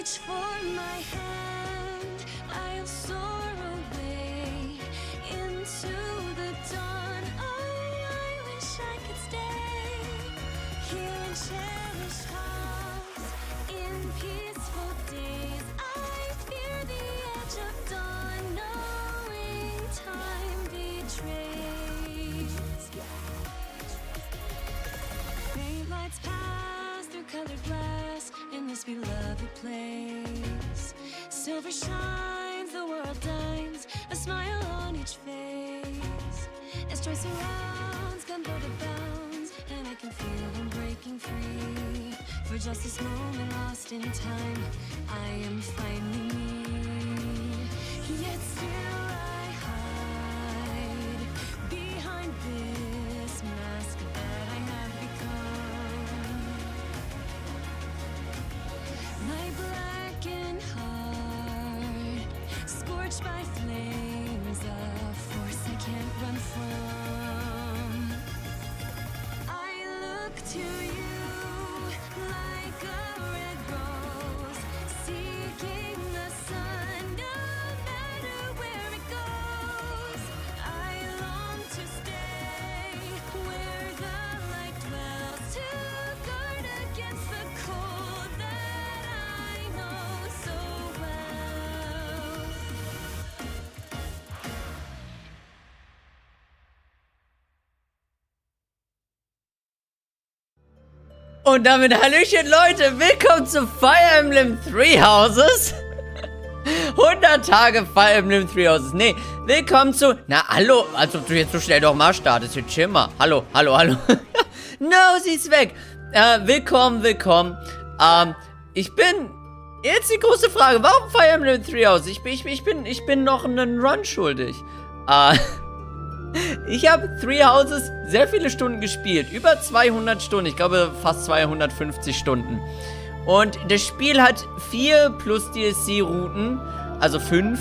reach for my hand, I'll soar away into the dawn. Oh, I wish I could stay here and cherish calms in peaceful days. I fear the edge of dawn, knowing time betrays. Faint lights pass through colored glass in this beloved place. Silver shines, the world dines, a smile on each face. As joy surrounds, gunpowder bounds, and I can feel them breaking free. For just this moment lost in time, I am finally me. Yet still I hide behind this mask that I have become. My blackened heart, scorched by flames, a force I can't run from. I look to you like a red rose, seeking the sun, no matter where it goes. I long to stay where the light dwells, to guard against the cold that I know so well. Und damit Hallöchen Leute, willkommen zu Fire Emblem Three Houses. 100 Tage Fire Emblem Three Houses. Nee, willkommen zu... Na, hallo, als ob du jetzt so schnell doch mal startest. Jetzt chill mal. Hallo. No, sie ist weg. Willkommen. Ich bin... Jetzt die große Frage, warum Fire Emblem Three Houses? Ich bin noch einen Run schuldig. Ich habe Three Houses sehr viele Stunden gespielt. Über 200 Stunden. Ich glaube fast 250 Stunden. Und das Spiel hat 4 plus DLC-Routen. Also 5.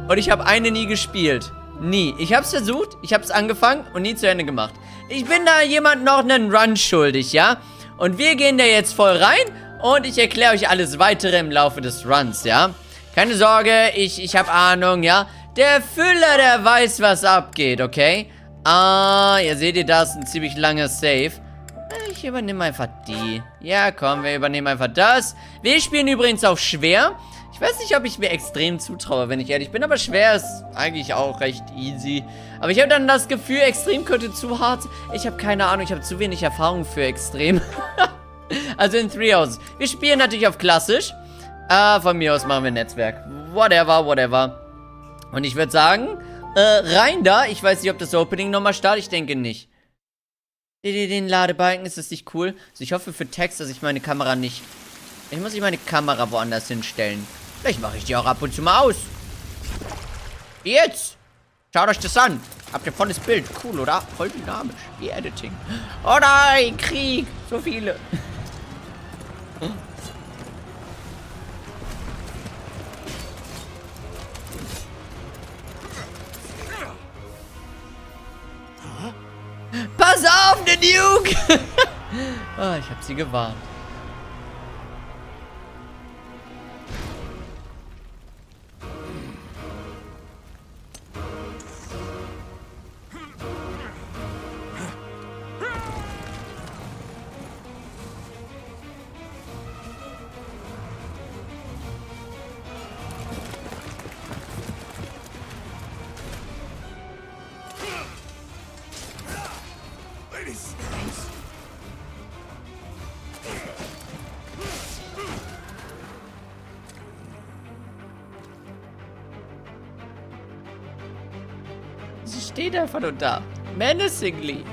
Und ich habe eine nie gespielt. Nie. Ich habe es versucht. Ich habe es angefangen und nie zu Ende gemacht. Ich bin da jemand noch einen Run schuldig, ja? Und wir gehen da jetzt voll rein. Und ich erkläre euch alles Weitere im Laufe des Runs, ja? Keine Sorge, ich habe Ahnung, ja? Der Füller, der weiß, was abgeht, okay? Ja, seht ihr das? Ein ziemlich langer Save. Ich übernehme einfach die. Ja, komm, wir übernehmen einfach das. Wir spielen übrigens auch schwer. Ich weiß nicht, ob ich mir extrem zutraue, wenn ich ehrlich bin, aber schwer ist eigentlich auch recht easy. Aber ich habe dann das Gefühl, extrem könnte zu hart. Ich habe keine Ahnung, ich habe zu wenig Erfahrung für extrem. Also in Three Houses. Wir spielen natürlich auf klassisch. Von mir aus machen wir Netzwerk. Whatever. Und ich würde sagen, rein da. Ich weiß nicht, ob das Opening nochmal startet. Ich denke nicht. Den Ladebalken, ist das nicht cool? Also ich hoffe für Text, dass ich meine Kamera nicht... Ich muss meine Kamera woanders hinstellen. Vielleicht mache ich die auch ab und zu mal aus. Jetzt! Schaut euch das an. Habt ihr volles Bild. Cool, oder? Voll dynamisch. Wie Editing. Oh nein, Krieg. So viele. Pass auf, der Duke! Oh, ich hab sie gewarnt. Sie steht einfach nur da. Menacingly.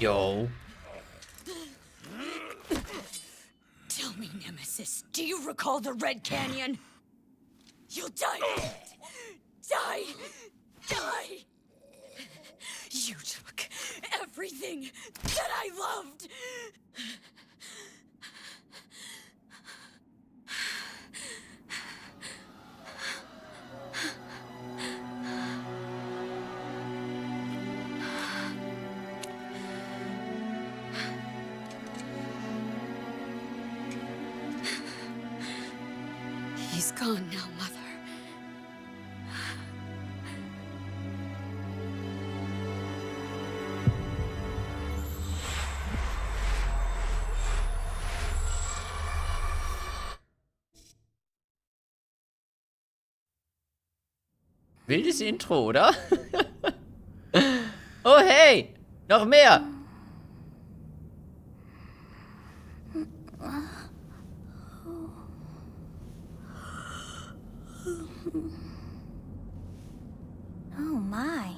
Yo. Tell me, Nemesis, do you recall the Red Canyon? You'll die. Die. Die. You took everything that I loved. He's gone now, Mother. Wildes Intro, oder? Oh, hey! Noch mehr! Oh my.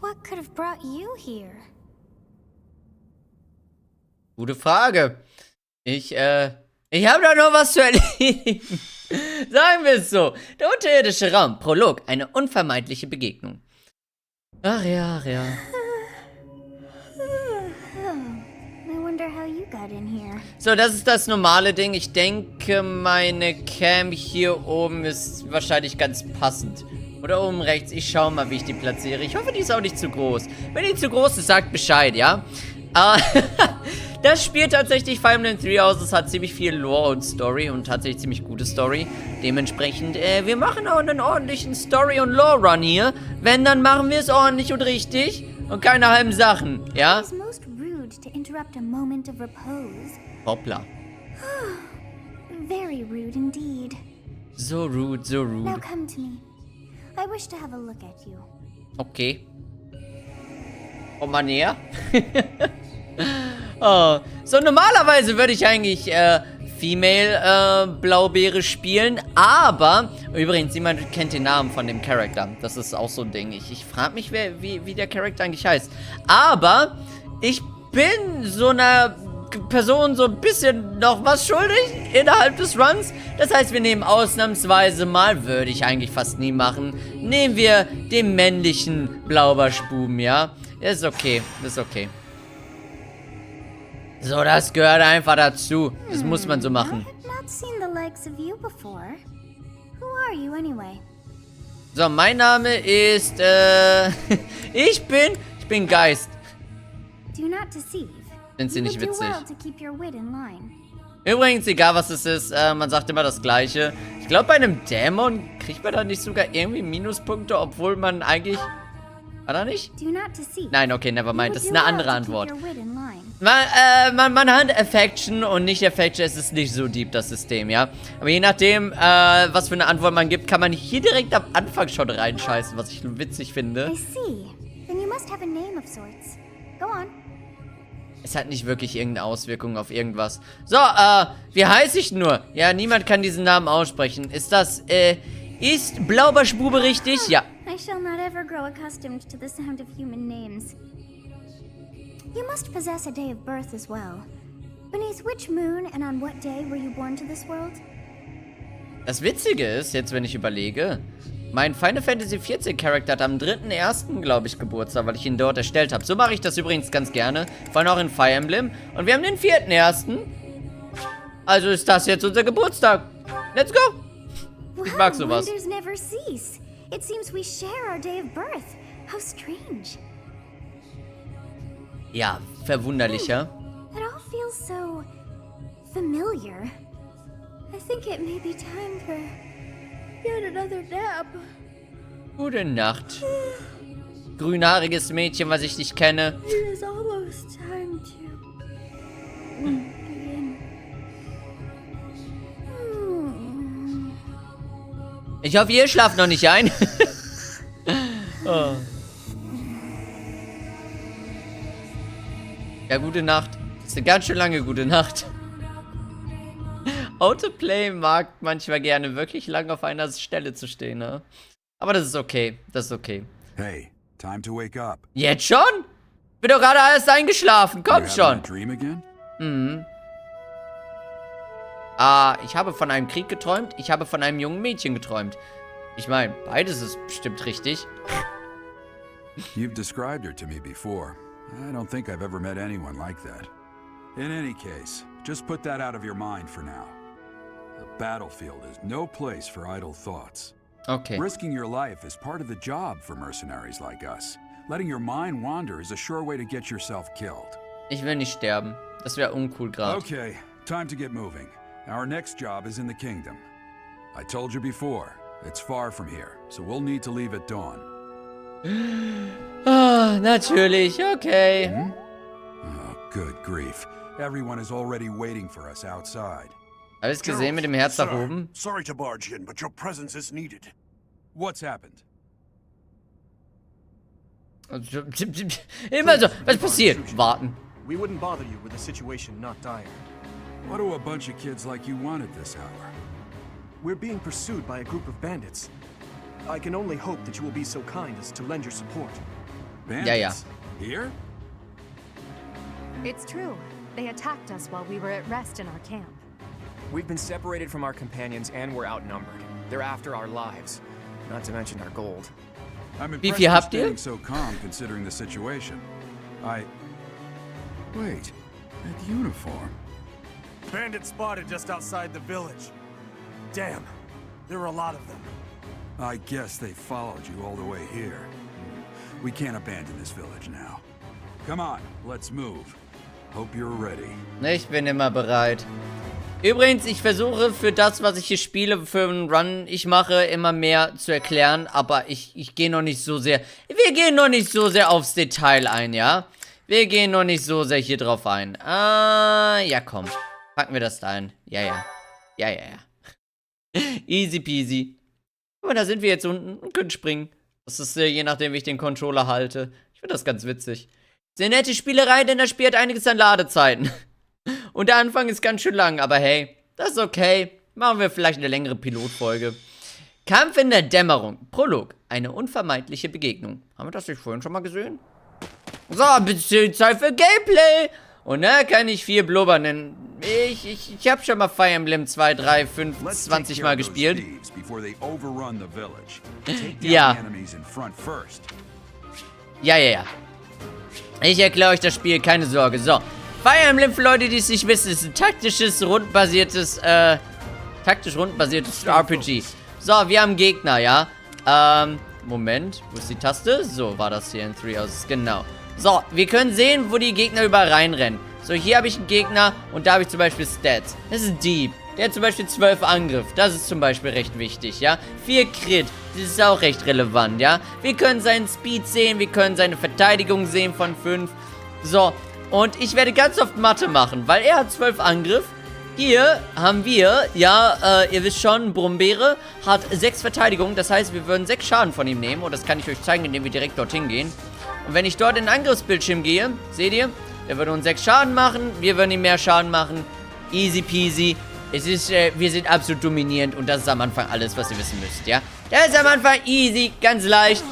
What could have brought you here? Gute Frage. Ich habe da noch was zu erledigen. Sagen wir es so. Der unterirdische Raum. Prolog. Eine unvermeidliche Begegnung. Ach ja, ach ja. I wonder how you got in here. So, das ist das normale Ding. Ich denke, meine Cam hier oben ist wahrscheinlich ganz passend. Oder oben rechts. Ich schaue mal, wie ich die platziere. Ich hoffe, die ist auch nicht zu groß. Wenn die zu groß ist, sagt Bescheid, ja? Das Spiel tatsächlich, Fire Emblem Three Houses, hat ziemlich viel Lore und Story und tatsächlich ziemlich gute Story. Dementsprechend, wir machen auch einen ordentlichen Story- und Lore-Run hier. Wenn, dann machen wir es ordentlich und richtig und keine halben Sachen, ja? It is most rude to interrupt a moment of repose. Hoppla. Very rude indeed. So rude, so Now rude. come to me. I wish to have a look at you. Okay. Komm mal näher. Oh. So, normalerweise würde ich eigentlich Female Blaubeere spielen, aber übrigens, niemand kennt den Namen von dem Charakter. Das ist auch so ein Ding. Ich frage mich, wie der Charakter eigentlich heißt. Aber ich bin so einer Person so ein bisschen noch was schuldig innerhalb des Runs. Das heißt, wir nehmen ausnahmsweise mal, würde ich eigentlich fast nie machen, nehmen wir den männlichen Blaubarschbuben, ja? Ist okay, ist okay. So, das gehört einfach dazu. Das muss man so machen. I have not seen the likes of you before. Who are you anyway? So, mein Name ist, ich bin Geist. Do not deceive. Sind sie You nicht would do witzig? well to keep your wit in line. Übrigens, egal was es ist, man sagt immer das Gleiche. Ich glaube, bei einem Dämon kriegt man da nicht sogar irgendwie Minuspunkte, obwohl man eigentlich... War da nicht? Do not deceive. Nein, okay, nevermind. You Das would ist do eine well andere to keep Antwort. your wit in line. Man hat Affection und nicht Affection. Es ist nicht so deep, das System, ja. Aber je nachdem, was für eine Antwort man gibt, kann man hier direkt am Anfang schon reinscheißen, was ich witzig finde. I see. Then you must have a name of sorts. Go on. Es hat nicht wirklich irgendeine Auswirkung auf irgendwas. So, wie heiße ich nur? Ja, niemand kann diesen Namen aussprechen. Ist das, ist Blaubarschbube richtig? Ja. I shall not ever grow accustomed to the sound of human names. You must possess a day of birth as well. Beneath which moon and on what day were you born to this world? Das Witzige ist, jetzt wenn ich überlege, mein Final Fantasy XIV Charakter hat am 3.1., glaube ich, Geburtstag, weil ich ihn dort erstellt habe. So mache ich das übrigens ganz gerne, vor allem auch in Fire Emblem. Und wir haben den 4.1. Also ist das jetzt unser Geburtstag. Let's go! Ich mag sowas. Wonders never cease. It seems we share our day of birth. How strange. Ja, verwunderlicher. It all feels so familiar. I think it may be time for yet another nap. Gute Nacht. Grünhaariges Mädchen, was ich nicht kenne. It is almost time to begin. Ich hoffe, ihr schlaft noch nicht ein. Oh. Ja, gute Nacht. Das ist eine ganz schön lange gute Nacht. Autoplay mag manchmal gerne wirklich lang auf einer Stelle zu stehen, ne? Aber das ist okay. Das ist okay. Hey, time to wake up. Jetzt schon? Bin doch gerade erst eingeschlafen. Komm You having schon. a dream again? Ich habe von einem Krieg geträumt. Ich habe von einem jungen Mädchen geträumt. Ich meine, beides ist bestimmt richtig. You've described her to me before. I don't think I've ever met anyone like that. In any case, just put that out of your mind for now. The battlefield is no place for idle thoughts. Okay. Risking your life is part of the job for mercenaries like us. Letting your mind wander is a sure way to get yourself killed. Ich will nicht sterben. Das wäre uncool gerade. Okay, time to get moving. Our next job is in the kingdom. I told you before, it's far from here, so we'll need to leave at dawn. Ah, natürlich. Okay. Oh, good grief. Everyone is already waiting for us outside. Alles gesehen mit dem Herz nach oben? Sorry to barge in, but your presence is needed. What's happened? Immer so. Was passiert? Warten. We wouldn't bother you with the situation not dire. What do a bunch of kids like you want at this hour? We're being pursued by a group of bandits. I can only hope that you will be so kind as to lend your support. Bandits? Here? It's true. They attacked us while we were at rest in our camp. We've been separated from our companions and we're outnumbered. They're after our lives, not to mention our gold. I'm Wie impressed viel you're habt ihr? staying so calm considering the situation. Wait, that uniform. Bandits spotted just outside the village. Damn, there were a lot of them. I guess they followed you all the way here. We can't abandon this village now. Come on, let's move. Hope you're ready. Ich bin immer bereit. Übrigens, ich versuche für das, was ich hier spiele, für einen Run, ich mache, immer mehr zu erklären, aber ich gehe noch nicht so sehr, wir gehen noch nicht so sehr aufs Detail ein, ja? Wir gehen noch nicht so sehr hier drauf ein. Ja komm, packen wir das da ein. Ja. Easy peasy. Aber da sind wir jetzt unten und können springen. Das ist je nachdem, wie ich den Controller halte. Ich finde das ganz witzig. Sehr nette Spielerei, denn das Spiel hat einiges an Ladezeiten. Und der Anfang ist ganz schön lang, aber hey, das ist okay. Machen wir vielleicht eine längere Pilotfolge. Kampf in der Dämmerung. Prolog. Eine unvermeidliche Begegnung. Haben wir das nicht vorhin schon mal gesehen? So, bisschen Zeit für Gameplay. Und da kann ich viel blubbern, denn ich habe schon mal Fire Emblem 2, 3, 5, 20 Mal gespielt. Ja. Ja. Ich erkläre euch das Spiel, keine Sorge. So, Fire Emblem, für Leute, die es nicht wissen, ist ein taktisch rundenbasiertes RPG. So, wir haben Gegner, ja. Moment, wo ist die Taste? So, war das hier in Three Houses, genau. So, wir können sehen, wo die Gegner überall reinrennen. So, hier habe ich einen Gegner und da habe ich zum Beispiel Stats. Das ist Dieb. Der hat zum Beispiel 12 Angriff. Das ist zum Beispiel recht wichtig, ja. 4 Crit. Das ist auch recht relevant, ja. Wir können seinen Speed sehen. Wir können seine Verteidigung sehen von 5. So, und ich werde ganz oft Mathe machen, weil er hat 12 Angriff. Hier haben wir, ja, ihr wisst schon, Brombeere hat 6 Verteidigung. Das heißt, wir würden 6 Schaden von ihm nehmen. Und das kann ich euch zeigen, indem wir direkt dorthin gehen. Und wenn ich dort in den Angriffsbildschirm gehe, seht ihr, der würde uns 6 Schaden machen. Wir würden ihm mehr Schaden machen. Easy peasy. Es ist, wir sind absolut dominierend. Und das ist am Anfang alles, was ihr wissen müsst, ja. Das ist am Anfang easy, ganz leicht.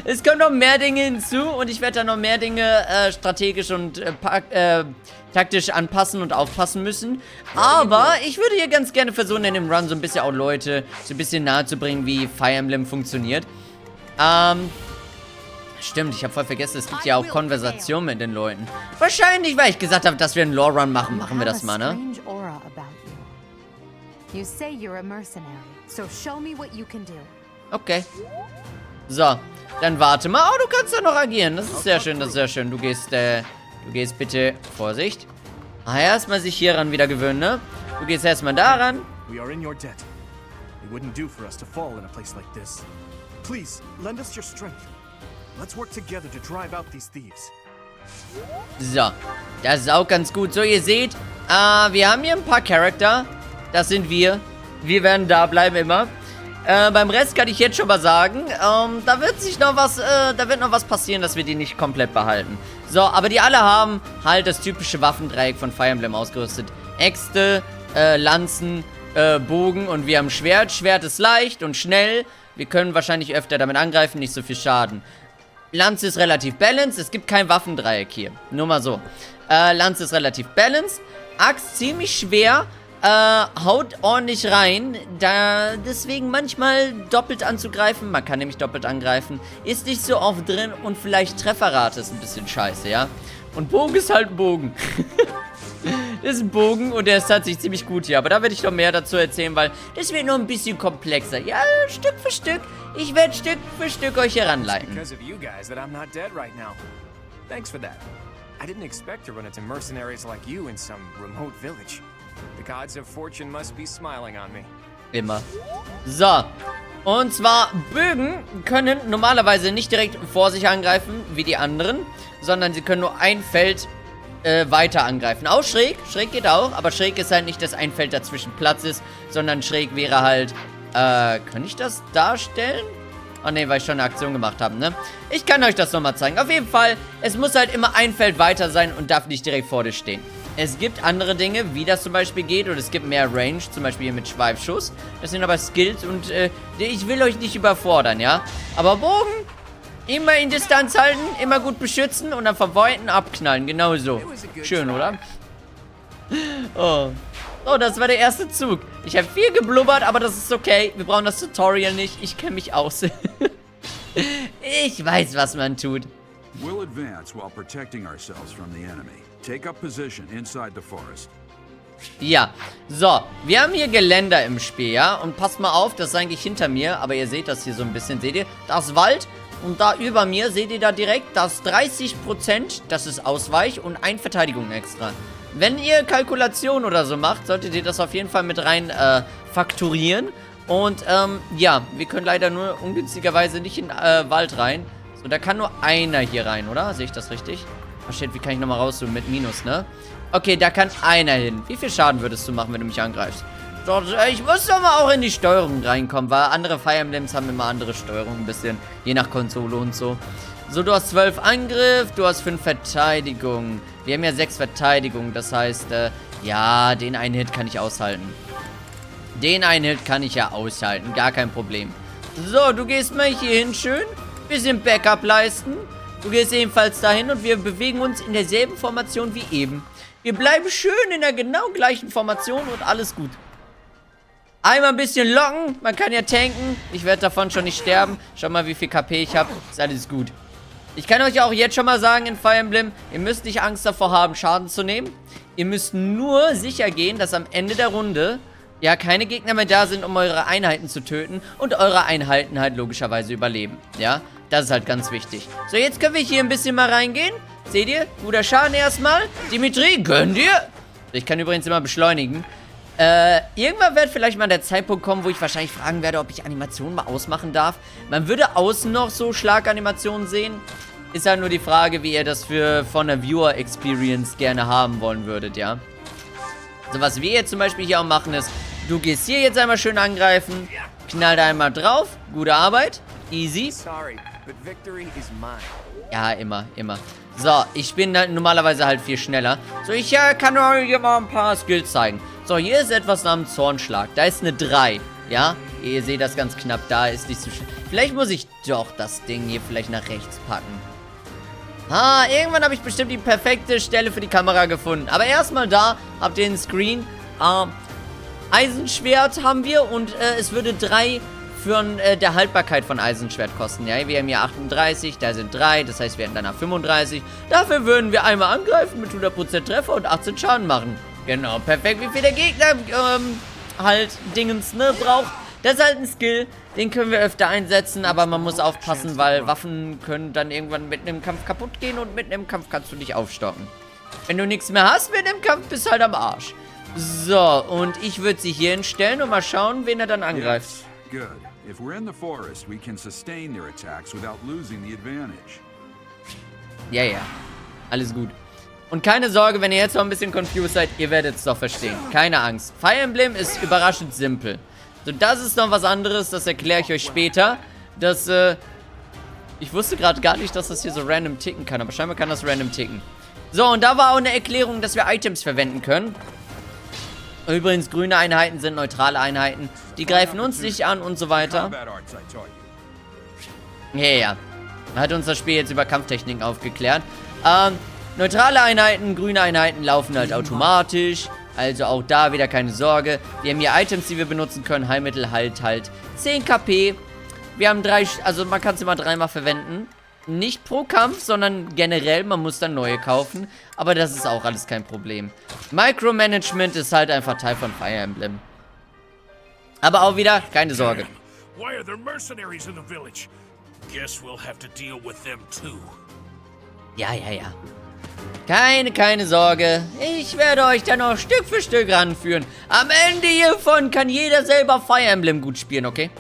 Es kommen noch mehr Dinge hinzu. Und ich werde da noch mehr Dinge strategisch und taktisch anpassen und aufpassen müssen. Aber ich würde hier ganz gerne versuchen, in dem Run so ein bisschen auch Leute so ein bisschen nahe zu bringen, wie Fire Emblem funktioniert. Stimmt, ich habe voll vergessen, es gibt ja auch Konversation mit den Leuten. Wahrscheinlich, weil ich gesagt habe, dass wir einen Lore-Run machen, machen wir das mal, ne? Okay. So, dann warte mal. Oh, du kannst ja noch agieren. Das ist sehr schön, das ist sehr schön. Du gehst bitte, Vorsicht. Erstmal sich hieran wieder gewöhnen, ne? Du gehst erstmal daran. We are in your debt. It wouldn't do for us to fall in a place like this. Please, lend us your strength. Let's work together to drive out these thieves. So, das ist auch ganz gut. So, ihr seht, wir haben hier ein paar Charakter. Das sind wir. Wir werden da bleiben immer. Beim Rest kann ich jetzt schon mal sagen, da wird noch was passieren, dass wir die nicht komplett behalten. So, aber die alle haben halt das typische Waffendreieck von Fire Emblem ausgerüstet. Äxte, Lanzen, Bogen und wir haben Schwert. Schwert ist leicht und schnell. Wir können wahrscheinlich öfter damit angreifen, nicht so viel Schaden. Lanze ist relativ balanced. Es gibt kein Waffendreieck hier. Nur mal so. Lanze ist relativ balanced. Axt ziemlich schwer. Haut ordentlich rein. Deswegen manchmal doppelt anzugreifen. Man kann nämlich doppelt angreifen. Ist nicht so oft drin. Und vielleicht Trefferrate ist ein bisschen scheiße, ja. Und Bogen ist halt ein Bogen. Das ist ein Bogen und der ist tatsächlich ziemlich gut hier. Aber da werde ich noch mehr dazu erzählen, weil das wird noch ein bisschen komplexer. Ja, Stück für Stück. Ich werde Stück für Stück euch heranleiten. Because of you guys that I'm not dead right now. Thanks for that. I didn't expect to run into mercenaries like you in some remote village. The gods of fortune must be smiling on me. Immer. So. Und zwar, Bögen können normalerweise nicht direkt vor sich angreifen, wie die anderen, sondern sie können nur ein Feld weiter angreifen. Auch schräg. Schräg geht auch, aber schräg ist halt nicht, dass ein Feld dazwischen Platz ist, sondern schräg wäre halt, kann ich das darstellen? Oh ne, weil ich schon eine Aktion gemacht habe, ne? Ich kann euch das nochmal zeigen. Auf jeden Fall, es muss halt immer ein Feld weiter sein und darf nicht direkt vor dir stehen. Es gibt andere Dinge, wie das zum Beispiel geht, und es gibt mehr Range, zum Beispiel hier mit Schweifschuss. Das sind aber Skills und ich will euch nicht überfordern, ja? Aber Bogen, immer in Distanz halten, immer gut beschützen und dann von Weitem abknallen, genau so. Schön, oder? Oh. Oh, das war der erste Zug. Ich habe viel geblubbert, aber das ist okay. Wir brauchen das Tutorial nicht. Ich kenne mich aus. Ich weiß, was man tut. We'll advance while protecting ourselves from the enemy. Take up position inside the forest. Ja, so, wir haben hier Geländer im Spiel, ja? Und passt mal auf, das ist eigentlich hinter mir, aber ihr seht das hier so ein bisschen, seht ihr? Da ist Wald und da über mir, seht ihr da direkt, das ist 30%, das ist Ausweich und ein Verteidigung extra. Wenn ihr Kalkulation oder so macht, solltet ihr das auf jeden Fall mit rein fakturieren. Und, ja, wir können leider nur ungünstigerweise nicht in Wald rein. So, da kann nur einer hier rein, oder? Sehe ich das richtig? Oh shit, wie kann ich nochmal rauszoomen? Mit Minus, ne? Okay, da kann einer hin. Wie viel Schaden würdest du machen, wenn du mich angreifst? Doch, ich muss doch mal auch in die Steuerung reinkommen, weil andere Fire Emblems haben immer andere Steuerungen, ein bisschen, je nach Konsole und so. So, du hast 12 Angriff, du hast 5 Verteidigung. Wir haben ja 6 Verteidigung, das heißt, ja, den einen Hit kann ich aushalten. Den einen Hit kann ich ja aushalten, gar kein Problem. So, du gehst mal hier hin, schön. Bisschen Backup leisten. Du gehst ebenfalls dahin und wir bewegen uns in derselben Formation wie eben. Wir bleiben schön in der genau gleichen Formation und alles gut. Einmal ein bisschen locken, man kann ja tanken. Ich werde davon schon nicht sterben. Schau mal, wie viel KP ich habe. Ist alles gut. Ich kann euch auch jetzt schon mal sagen in Fire Emblem, ihr müsst nicht Angst davor haben, Schaden zu nehmen. Ihr müsst nur sicher gehen, dass am Ende der Runde ja keine Gegner mehr da sind, um eure Einheiten zu töten und eure Einheiten halt logischerweise überleben. Ja, das ist halt ganz wichtig. So, jetzt können wir hier ein bisschen mal reingehen. Seht ihr? Guter Schaden erstmal. Dimitri, gönn dir. Ich kann übrigens immer beschleunigen. Irgendwann wird vielleicht mal der Zeitpunkt kommen, wo ich wahrscheinlich fragen werde, ob ich Animationen mal ausmachen darf. Man würde außen noch so Schlaganimationen sehen. Ist halt nur die Frage, wie ihr das von der Viewer-Experience gerne haben wollen würdet, ja. Also was wir jetzt zum Beispiel hier auch machen ist, du gehst hier jetzt einmal schön angreifen, knallt einmal drauf, gute Arbeit, easy. Sorry, but victory is mine. Ja, immer, immer. So, ich bin normalerweise halt viel schneller. So, ich kann euch hier mal ein paar Skills zeigen. So, hier ist etwas namens Zornschlag. Da ist eine 3, ja? Ihr seht das ganz knapp, da ist nicht so schnell. Vielleicht muss ich doch das Ding hier vielleicht nach rechts packen. Ah, irgendwann habe ich bestimmt die perfekte Stelle für die Kamera gefunden. Aber erstmal da, habt ihr den Screen. Eisenschwert haben wir und es würde 3 für der Haltbarkeit von Eisenschwert kosten. Ja, wir haben hier 38, da sind 3, das heißt, wir hätten danach 35. Dafür würden wir einmal angreifen mit 100% Treffer und 18 Schaden machen. Genau, perfekt, wie viel der Gegner halt Dingens, ne, braucht. Das ist halt ein Skill, den können wir öfter einsetzen, aber man muss aufpassen, weil Waffen können dann irgendwann mitten im Kampf kaputt gehen und mitten im Kampf kannst du dich aufstocken. Wenn du nichts mehr hast mitten im Kampf, bist du halt am Arsch. So, und ich würde sie hier hinstellen und mal schauen, wen er dann angreift. Yes, good. If we're in the forest, we can sustain their attacks without losing the advantage. Ja, ja. Alles gut. Und keine Sorge, wenn ihr jetzt noch ein bisschen confused seid, ihr werdet es doch verstehen. Keine Angst. Fire Emblem ist überraschend simpel. So, das ist noch was anderes, das erkläre ich euch später. Das, ich wusste gerade gar nicht, dass das hier so random ticken kann, aber scheinbar kann das random ticken. So, und da war auch eine Erklärung, dass wir Items verwenden können. Übrigens, grüne Einheiten sind neutrale Einheiten. Die greifen uns nicht an und so weiter. Ja, ja. Hat uns das Spiel jetzt über Kampftechniken aufgeklärt. Neutrale Einheiten, grüne Einheiten laufen halt automatisch. Also auch da wieder keine Sorge. Wir haben hier Items, die wir benutzen können. Heilmittel halt 10 KP. Wir haben 3, also man kann es immer 3-mal verwenden. Nicht pro Kampf, sondern generell, man muss dann neue kaufen. Aber das ist auch alles kein Problem. Micromanagement ist halt einfach Teil von Fire Emblem. Aber auch wieder, keine Sorge. Why are there mercenaries in the village? Guess we'll have to deal with them too. Ja. Keine Sorge. Ich werde euch dann noch Stück für Stück ranführen. Am Ende hiervon kann jeder selber Fire Emblem gut spielen, okay?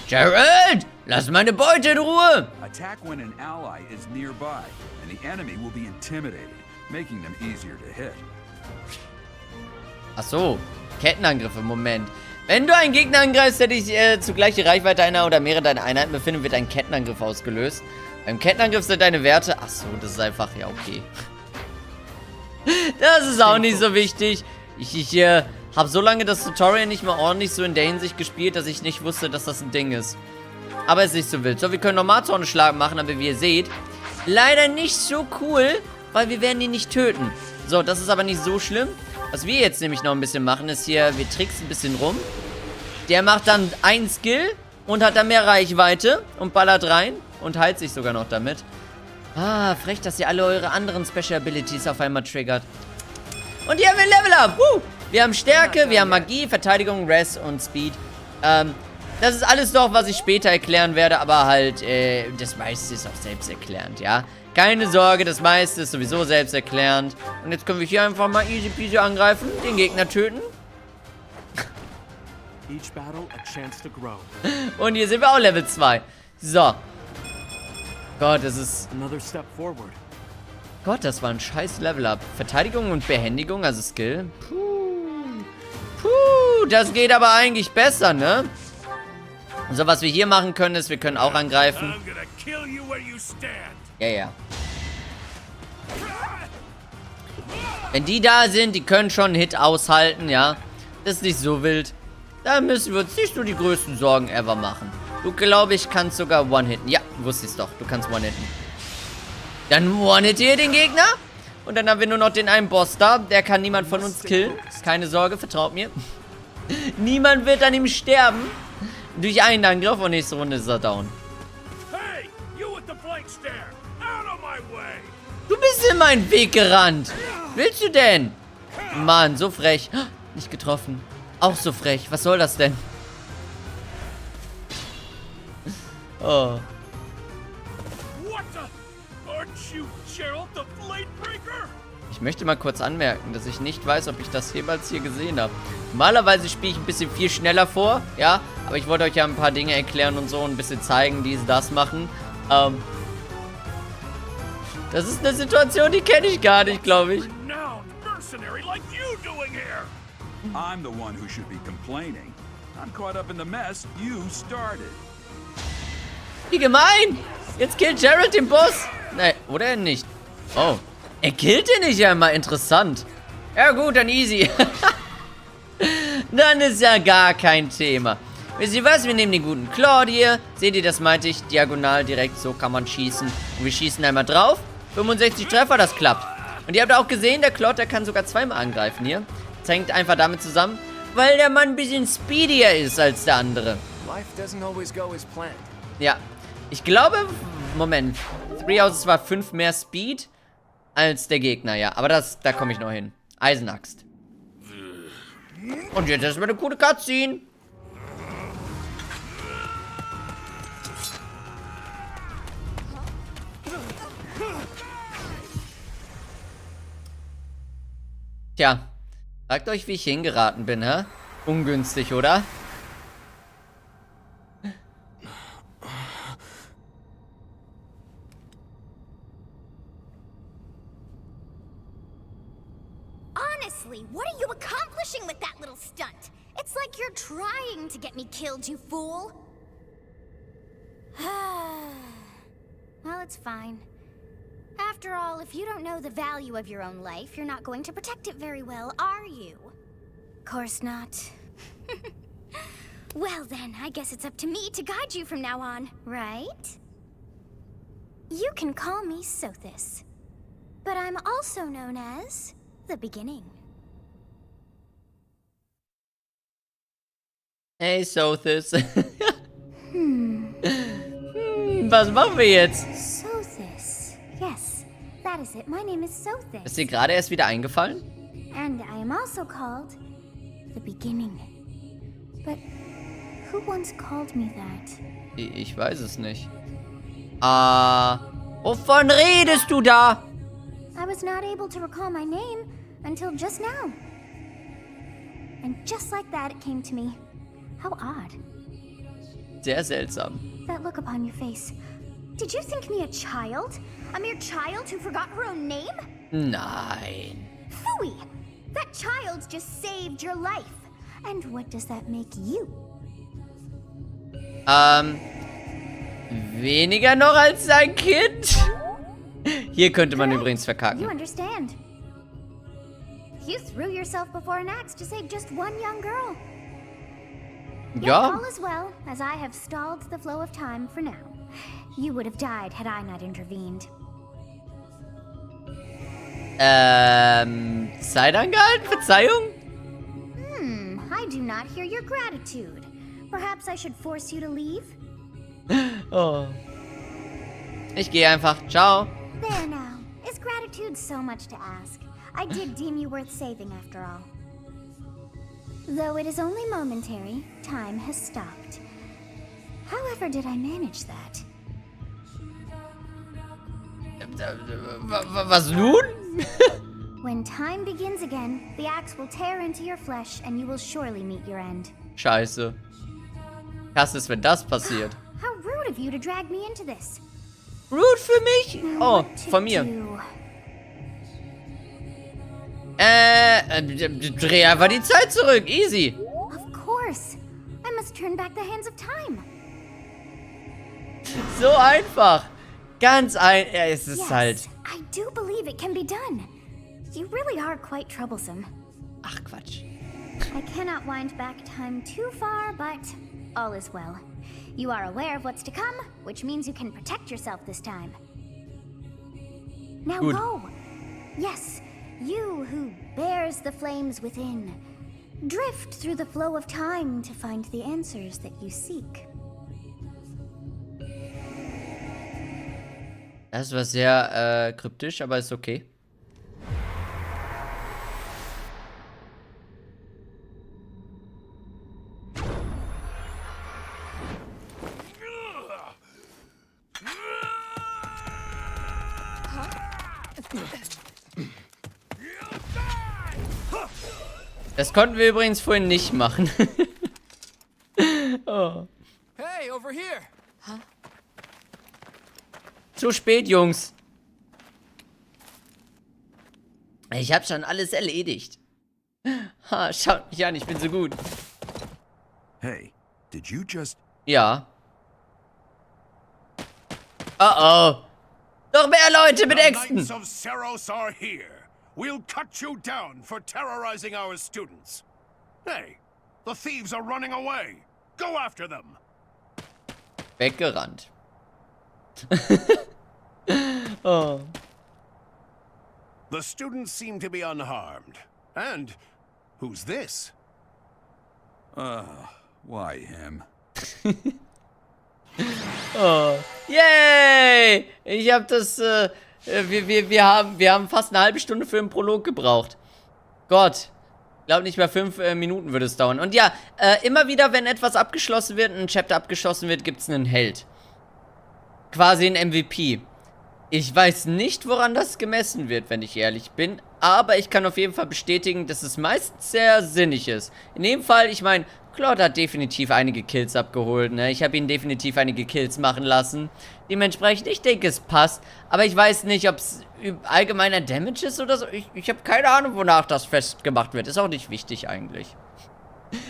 Gerald, lass meine Beute in Ruhe. Attack when an ally is nearby, and the enemy will be intimidated, making them easier to hit. Ach so, Kettenangriffe, Moment. Wenn du einen Gegner angreifst, der dich zugleich die Reichweite einer oder mehrere deiner Einheiten befindet, wird ein Kettenangriff ausgelöst. Beim Kettenangriff sind deine Werte... Ach so, das ist einfach... Ja, okay. Das ist auch nicht so wichtig. Ich habe so lange das Tutorial nicht mal ordentlich so in der Hinsicht gespielt, dass ich nicht wusste, dass das ein Ding ist. Aber es ist nicht so wild. So, wir können nochmal Zornschlag machen, aber wie ihr seht, leider nicht so cool, weil wir werden ihn nicht töten. So, das ist aber nicht so schlimm. Was wir jetzt nämlich noch ein bisschen machen, ist hier, wir tricksen ein bisschen rum. Der macht dann einen Skill und hat dann mehr Reichweite und ballert rein und heilt sich sogar noch damit. Ah, frech, dass ihr alle eure anderen Special Abilities auf einmal triggert. Und hier haben wir Level Up. Wir haben Stärke, wir haben Magie, Verteidigung, Res und Speed. Das ist alles noch, was ich später erklären werde, aber halt, das meiste ist auch selbsterklärend, ja. Keine Sorge, das meiste ist sowieso selbsterklärend. Und jetzt können wir hier einfach mal easy peasy angreifen, den Gegner töten. Each battle a chance to grow. Und hier sind wir auch Level 2. So. Gott, das ist... Another step forward. Gott, das war ein scheiß Level-Up. Verteidigung und Behändigung, also Skill. Puh, das geht aber eigentlich besser, ne? So, was wir hier machen können, ist, wir können auch angreifen. I'm gonna kill you where you stand. Ja. Wenn die da sind, die können schon einen Hit aushalten, ja. Das ist nicht so wild. Da müssen wir uns nicht so die größten Sorgen ever machen. Du, glaube ich, kannst sogar One-Hitten. Ja, wusste ich's doch. Du kannst One-Hitten. Dann One-Hit hier den Gegner. Und dann haben wir nur noch den einen Boss da. Der kann niemand von uns killen. Keine Sorge, vertraut mir. Niemand wird an ihm sterben. Durch einen Angriff und nächste Runde ist er down. Hey, you with the blank stare. Out of my way. Du bist in meinen Weg gerannt. Willst du denn? Mann, so frech. Nicht getroffen. Auch so frech. Was soll das denn? Oh. What the? Aren't you Gerald the Bladebreaker? Ich möchte mal kurz anmerken, dass ich nicht weiß, ob ich das jemals hier gesehen habe. Normalerweise spiele ich ein bisschen viel schneller vor, ja. Aber ich wollte euch ja ein paar Dinge erklären und so, ein bisschen zeigen, die das machen. Das ist eine Situation, die kenne ich gar nicht, glaube ich. Renowned mercenary like you doing here. I'm the one who should be complaining. I'm caught up in the mess you started. Wie gemein! Jetzt killt Gerald den Boss. Nee, oder nicht? Oh. Er killt ihn nicht einmal. Interessant. Ja gut, dann easy. Dann ist ja gar kein Thema. Wisst ihr was? Wir nehmen den guten Claude hier. Seht ihr, das meinte ich. Diagonal direkt. So kann man schießen. Und wir schießen einmal drauf. 65 Treffer, das klappt. Und ihr habt auch gesehen, der Claude, der kann sogar zweimal angreifen hier. Das hängt einfach damit zusammen, weil der Mann ein bisschen speedier ist als der andere. Life doesn't always go as planned. Ja. Ich glaube, Moment. Three Houses war 5 mehr Speed als der Gegner, ja. Aber da komme ich noch hin. Eisenaxt. Und jetzt ist eine coole Cutscene. Tja. Fragt euch, wie ich hingeraten bin, hä? Ungünstig, oder? Honestly, what are you accomplishing with that little stunt? It's like you're trying to get me killed, you fool. Well, it's fine. After all, if you don't know the value of your own life, you're not going to protect it very well, are you? Course not. Well then, I guess it's up to me to guide you from now on, right? You can call me Sothis. But I'm also known as the beginning. Hey, Sothis. Was machen wir jetzt? Sothis. Yes, that is it. My name is Sothis. Ist dir gerade erst wieder eingefallen? And I am also called the beginning. But who once called me that? Ich weiß es nicht. Wovon redest du da? I was not able to recall my name until just now. And just like that, it came to me. How odd. Sehr seltsam. That look upon your face. Did you think me a child? A mere child who forgot her own name? Nein. Phooey! That child just saved your life. And what does that make you? Weniger noch als sein Kind? Hier könnte man übrigens You verkacken. understand. You threw yourself before an axe to save just one young girl. Yet Ja. all is well, as I have stalled the flow of time for now. You would have died had I not intervened. Zeit angehalten? Verzeihung? I do not hear your gratitude. Perhaps I should force you to leave? Oh. Ich gehe einfach. Ciao. There now. Is gratitude so much to ask? I did deem you worth saving after all. Though it is only momentary, time has stopped. However did I manage that? Was nun? When time begins again, the axe will tear into your flesh and you will surely meet your end. Scheiße. Was ist, wenn das passiert? How rude of you to drag me into this. Rude für mich? Oh, What to von mir. do? Dreh einfach die Zeit zurück. Easy. Of course. I must turn back the hands of time. So einfach. Ganz es ist Yes, halt... I do believe it can be done. You really are quite troublesome. Ach, Quatsch. I cannot wind back time too far, but all is well. You are aware of what's to come, which means you can protect yourself this time. Now Good. go. Yes, you who bears the flames within. Drift through the flow of time to find the answers that you seek. Das war sehr kryptisch, aber ist okay. Das konnten wir übrigens vorhin nicht machen. Oh. Hey, over here! Zu spät, Jungs. Ich habe schon alles erledigt. Ha, schaut mich an, ich bin so gut. Hey, did you just... Ja. Oh oh. Noch mehr Leute mit The Äxten. Knights of Seros are here. We'll cut you down for terrorizing our students. Hey, the thieves are running away. Go after them. Weggerannt. Oh. The students seem to be unharmed. And who's this? Why him? Oh. Yay! Ich hab das, wir haben fast eine halbe Stunde für den Prolog gebraucht. Gott. Ich glaube nicht mehr 5 Minuten würde es dauern. Und ja, immer wieder, wenn etwas abgeschlossen wird, ein Chapter abgeschlossen wird, gibt es einen Held. Quasi ein MVP. Ich weiß nicht, woran das gemessen wird, wenn ich ehrlich bin. Aber ich kann auf jeden Fall bestätigen, dass es meistens sehr sinnig ist. In dem Fall, ich meine, Claude hat definitiv einige Kills abgeholt, ne? Ich habe ihn definitiv einige Kills machen lassen. Dementsprechend, ich denke, es passt. Aber ich weiß nicht, ob es allgemeiner Damage ist oder so. Ich habe keine Ahnung, wonach das festgemacht wird. Ist auch nicht wichtig eigentlich.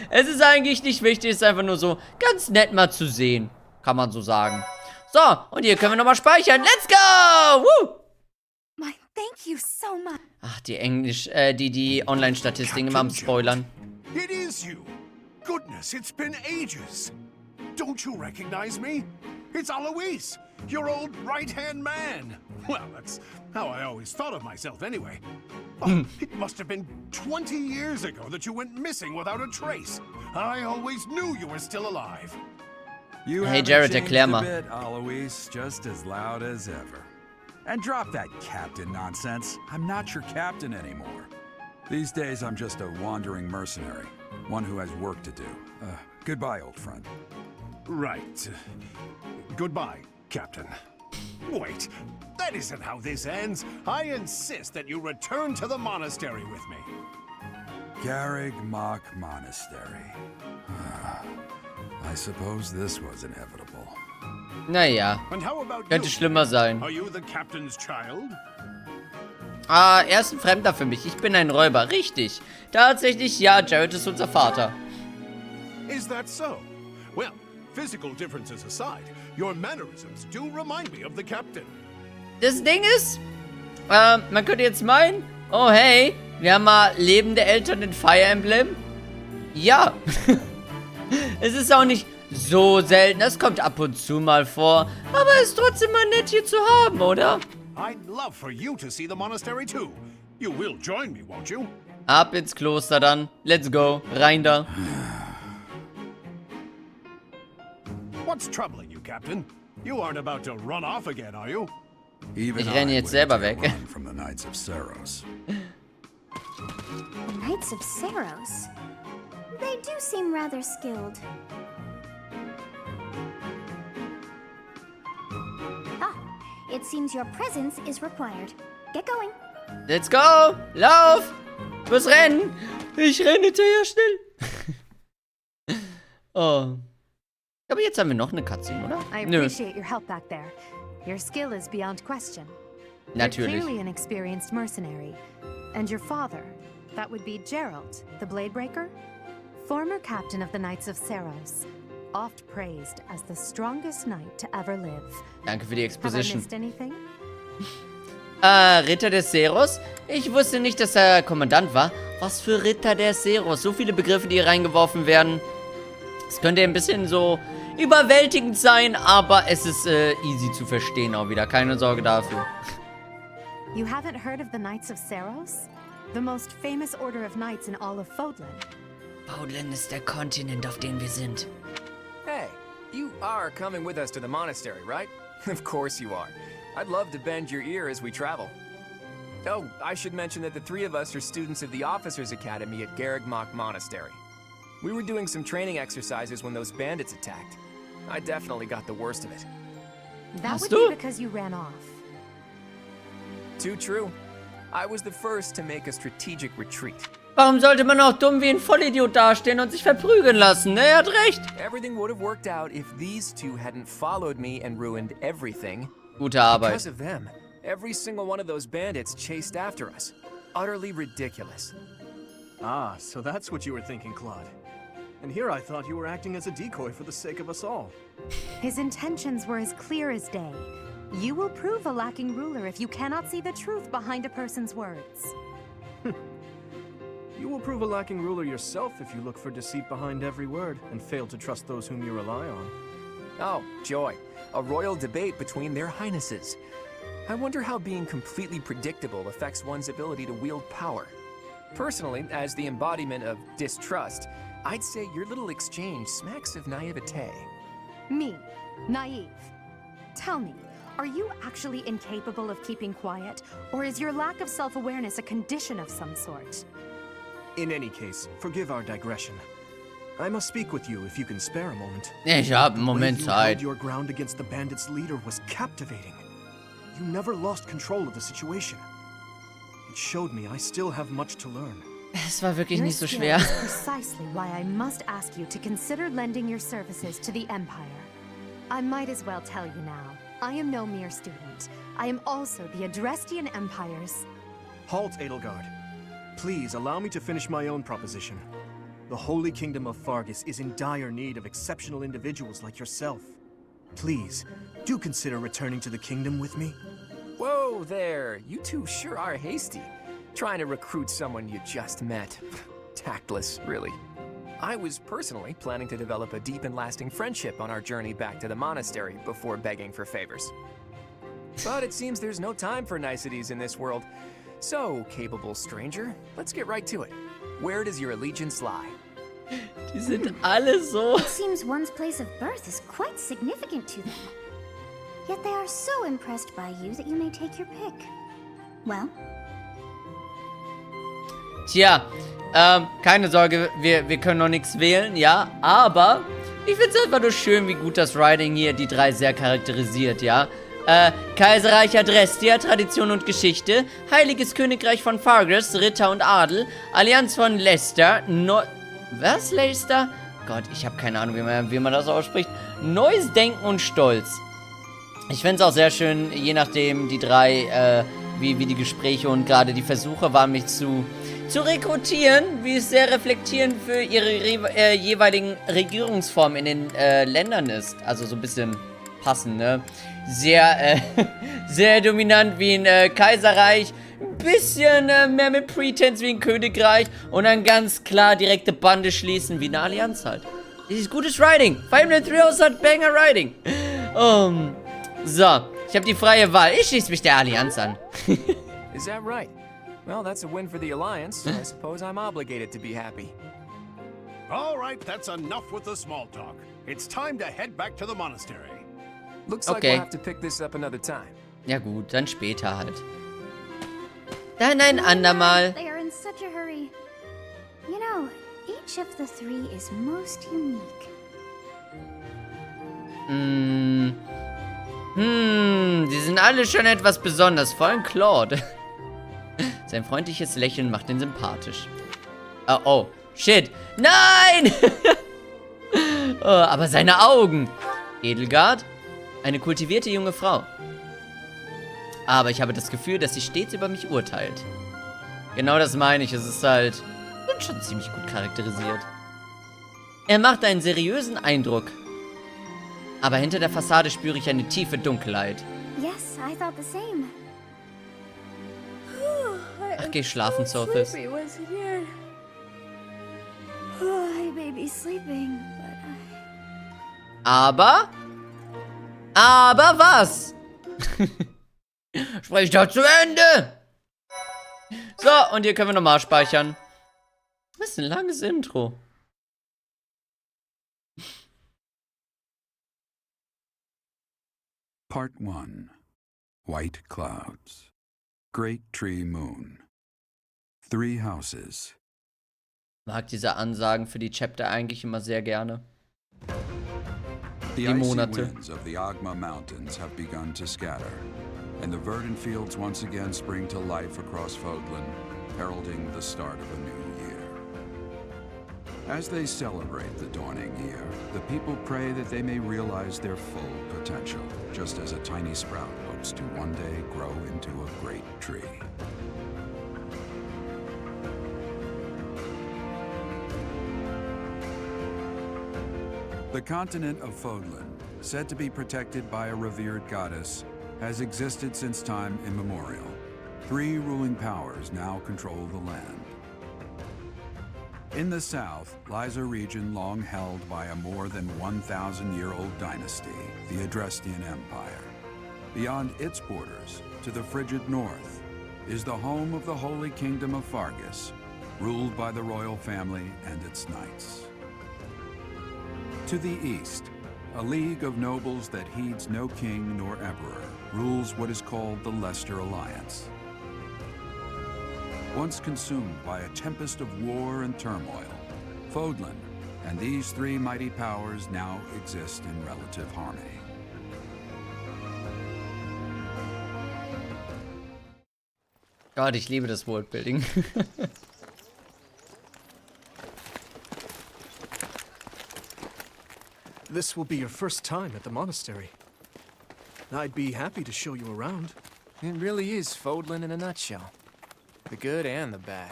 Es ist eigentlich nicht wichtig, es ist einfach nur so ganz nett mal zu sehen. Kann man so sagen. So, und hier können wir nochmal speichern. Let's go! Woo! My, thank you so much. Ach, die Online-Statistiken immer am Spoilern. It is you. Goodness, it's been ages. Don't you recognize me? It's Alois, your old right-hand man. Well, that's how I always thought of myself anyway. Oh, it must have been 20 years ago that you went missing without a trace. I always knew you were still alive. You Hey, haven't Jared, changed erklär a mal. bit, Alois, just as loud as ever. And drop that captain nonsense. I'm not your captain anymore. These days, I'm just a wandering mercenary. One who has work to do. Goodbye, old friend. Right. Goodbye, Captain. Wait, that isn't how this ends. I insist that you return to the monastery with me. Garreg Mach Monastery. I suppose this was inevitable. Naja, And how about könnte you? schlimmer sein. Are you the captain's child? Ah, er ist ein Fremder für mich. Ich bin ein Räuber. Richtig. Tatsächlich, ja, Jared ist unser Vater. Is that so? Well, physical differences aside, your mannerisms do remind me of the captain. Das Ding ist, man könnte jetzt meinen, oh hey, wir haben mal lebende Eltern in Fire Emblem. Ja. Es ist auch nicht so selten. Das kommt ab und zu mal vor. Aber es ist trotzdem mal nett hier zu haben, oder? I'd love for you to see the monastery too. You will join me, won't you? Ab ins Kloster dann. Let's go. Rein da. What's troubling you, Captain? You aren't about to run off again, are you? Even Ich renne I jetzt wouldn't selber take a weg. run from the Knights of Saros. The Knights of Saros. They do seem rather skilled. Ah, it seems your presence is required. Get going. Let's go. Lauf. Du musst rennen. Ich renne hinterher schnell. Oh. Aber jetzt haben wir noch eine Cutscene, oder? I Nö. appreciate your help back there. Your skill is beyond question. You're Natürlich. clearly an experienced mercenary. And your father, that would be Gerald, the Bladebreaker? Former captain of the Knights of Saros. Oft praised as the strongest knight to ever live. Danke für die Have I Exposition. missed anything? Ritter des Seros? Ich wusste nicht, dass er Kommandant war. Was für Ritter der Seros? So viele Begriffe, die hier reingeworfen werden. Es könnte ein bisschen so überwältigend sein, aber es ist easy zu verstehen auch wieder. Keine Sorge dafür. You haven't heard of the Knights of Saros? The most famous order of knights in all of Fodlan. Fodlan ist der Kontinent, auf dem wir sind. Hey, you are coming with us to the monastery, right? Of course you are. I'd love to bend your ear as we travel. Oh, I should mention that the three of us are students of the Officers Academy at Garreg Mach Monastery. We were doing some training exercises when those bandits attacked. I definitely got the worst of it. That Hast would du? be because you ran off. Too true. I was the first to make a strategic retreat. Warum sollte man auch dumm wie ein Vollidiot dastehen und sich verprügeln lassen? Ne, er hat recht. Everything would have worked out if these two hadn't followed me and ruined everything. Gute Arbeit. Because of them, every single one of those bandits chased after us. Utterly ridiculous. Ah, so that's what you were thinking, Claude. And here I thought you were acting as a decoy for the sake of us all. His intentions were as clear as day. You will prove a lacking ruler if you cannot see the truth behind a person's words. You will prove a lacking ruler yourself if you look for deceit behind every word and fail to trust those whom you rely on. Oh, joy. A royal debate between their highnesses. I wonder how being completely predictable affects one's ability to wield power. Personally, as the embodiment of distrust, I'd say your little exchange smacks of naivete. Me, naive. Tell me, are you actually incapable of keeping quiet, or is your lack of self-awareness a condition of some sort? In any case, forgive our digression. I must speak with you if you can spare a moment. Ich hab einen The way Moment you Zeit. held your ground against the bandits' leader was captivating. You never lost control of the situation. It showed me I still have much to learn. Es war wirklich Your nicht so skill schwer. is precisely why I must ask you to consider lending your services to the Empire. I might as well tell you now. I am no mere student. I am also the Adrestian Empire's... Halt, Edelgard. Please allow me to finish my own proposition. The Holy Kingdom of Fargus is in dire need of exceptional individuals like yourself. Please, do consider returning to the kingdom with me. Whoa there, you two sure are hasty. Trying to recruit someone you just met. Tactless, really. I was personally planning to develop a deep and lasting friendship on our journey back to the monastery before begging for favors. But it seems there's no time for niceties in this world. So, capable stranger, let's get right to it. Where does your allegiance lie? Die sind alle so. It seems one's place of birth is quite significant to them. Yet they are so impressed by you that you may take your pick. Well? Tja, keine Sorge, wir können noch nichts wählen, ja. Aber ich finde es einfach nur schön, wie gut das Writing hier die drei sehr charakterisiert, ja. Kaiserreich Adrestia, Tradition und Geschichte, Heiliges Königreich von Fargus, Ritter und Adel, Allianz von Leicester, was, Leicester? Gott, ich habe keine Ahnung, wie man das ausspricht. Neues Denken und Stolz. Ich finde es auch sehr schön, je nachdem die drei, wie die Gespräche und gerade die Versuche waren, mich zu rekrutieren, wie es sehr reflektierend für ihre jeweiligen Regierungsformen in den Ländern ist. Also so ein bisschen passend, ne? Sehr, sehr dominant wie ein Kaiserreich, ein bisschen mehr mit Pretense wie ein Königreich und dann ganz klar direkte Bande schließen wie eine Allianz halt. Das ist gutes Writing. Fire Emblem Three Houses hat Banger Writing. So, ich habe die freie Wahl. Ich schließe mich der Allianz an. Is that right? Well, that's a win for the Alliance. I suppose I'm obligated to be happy. All right, that's enough with the small talk. It's time to head back to the monastery. Looks like we'll have to pick this up another time. Ja gut, dann später halt. Dann ein andermal. They are in such a hurry. You know, each of the three is most unique. Die sind alle schon etwas besonders, vor allem Claude. Sein freundliches Lächeln macht ihn sympathisch. Oh, shit. Nein! Oh, aber seine Augen. Edelgard, eine kultivierte junge Frau. Aber ich habe das Gefühl, dass sie stets über mich urteilt. Genau das meine ich. Es ist halt schon ziemlich gut charakterisiert. Er macht einen seriösen Eindruck. Aber hinter der Fassade spüre ich eine tiefe Dunkelheit. Yes, I thought the same. Ach, geh schlafen, Sophis. I may be sleeping, but Aber was? Sprich doch zu Ende! So, und hier können wir nochmal speichern. Das ist ein langes Intro. Part 1. White Clouds. Great Tree Moon. 3 Houses. Mag diese Ansagen für die Chapter eigentlich immer sehr gerne. The Die icy Monate. winds of the Agma Mountains have begun to scatter, and the verdant fields once again spring to life across Fodlan, heralding the start of a new year. As they celebrate the dawning year, the people pray that they may realize their full potential, just as a tiny sprout hopes to one day grow into a great tree. The continent of Fodlan, said to be protected by a revered goddess, has existed since time immemorial. 3 ruling powers now control the land. In the south lies a region long held by a more than 1,000-year-old dynasty, the Adrestian Empire. Beyond its borders, to the frigid north, is the home of the Holy Kingdom of Fargus, ruled by the royal family and its knights. To the east, a league of nobles that heeds no king nor emperor rules what is called the Leicester Alliance. Once consumed by a tempest of war and turmoil, Fodlan and these 3 mighty powers now exist in relative harmony. Gott, ich liebe das Worldbuilding. This will be your first time at the monastery. I'd be happy to show you around. It really is Fodlan in a nutshell. The good and the bad.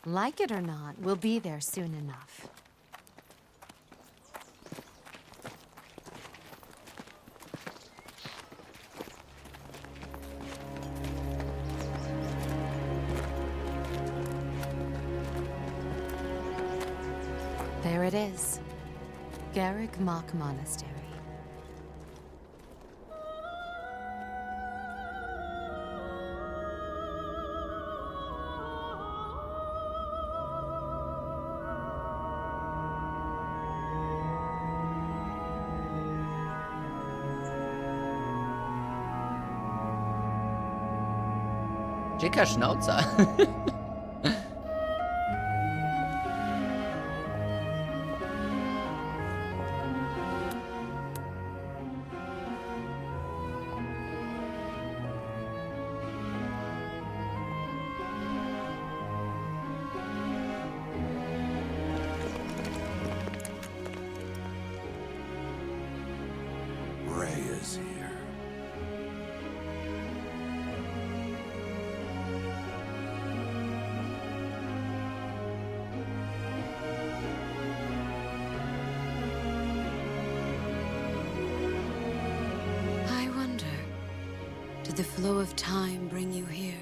Like it or not, we'll be there soon enough. There it is. Garrick Mock Monastery. Dicker Schnauzer. Ray is here. I wonder, did the flow of time bring you here?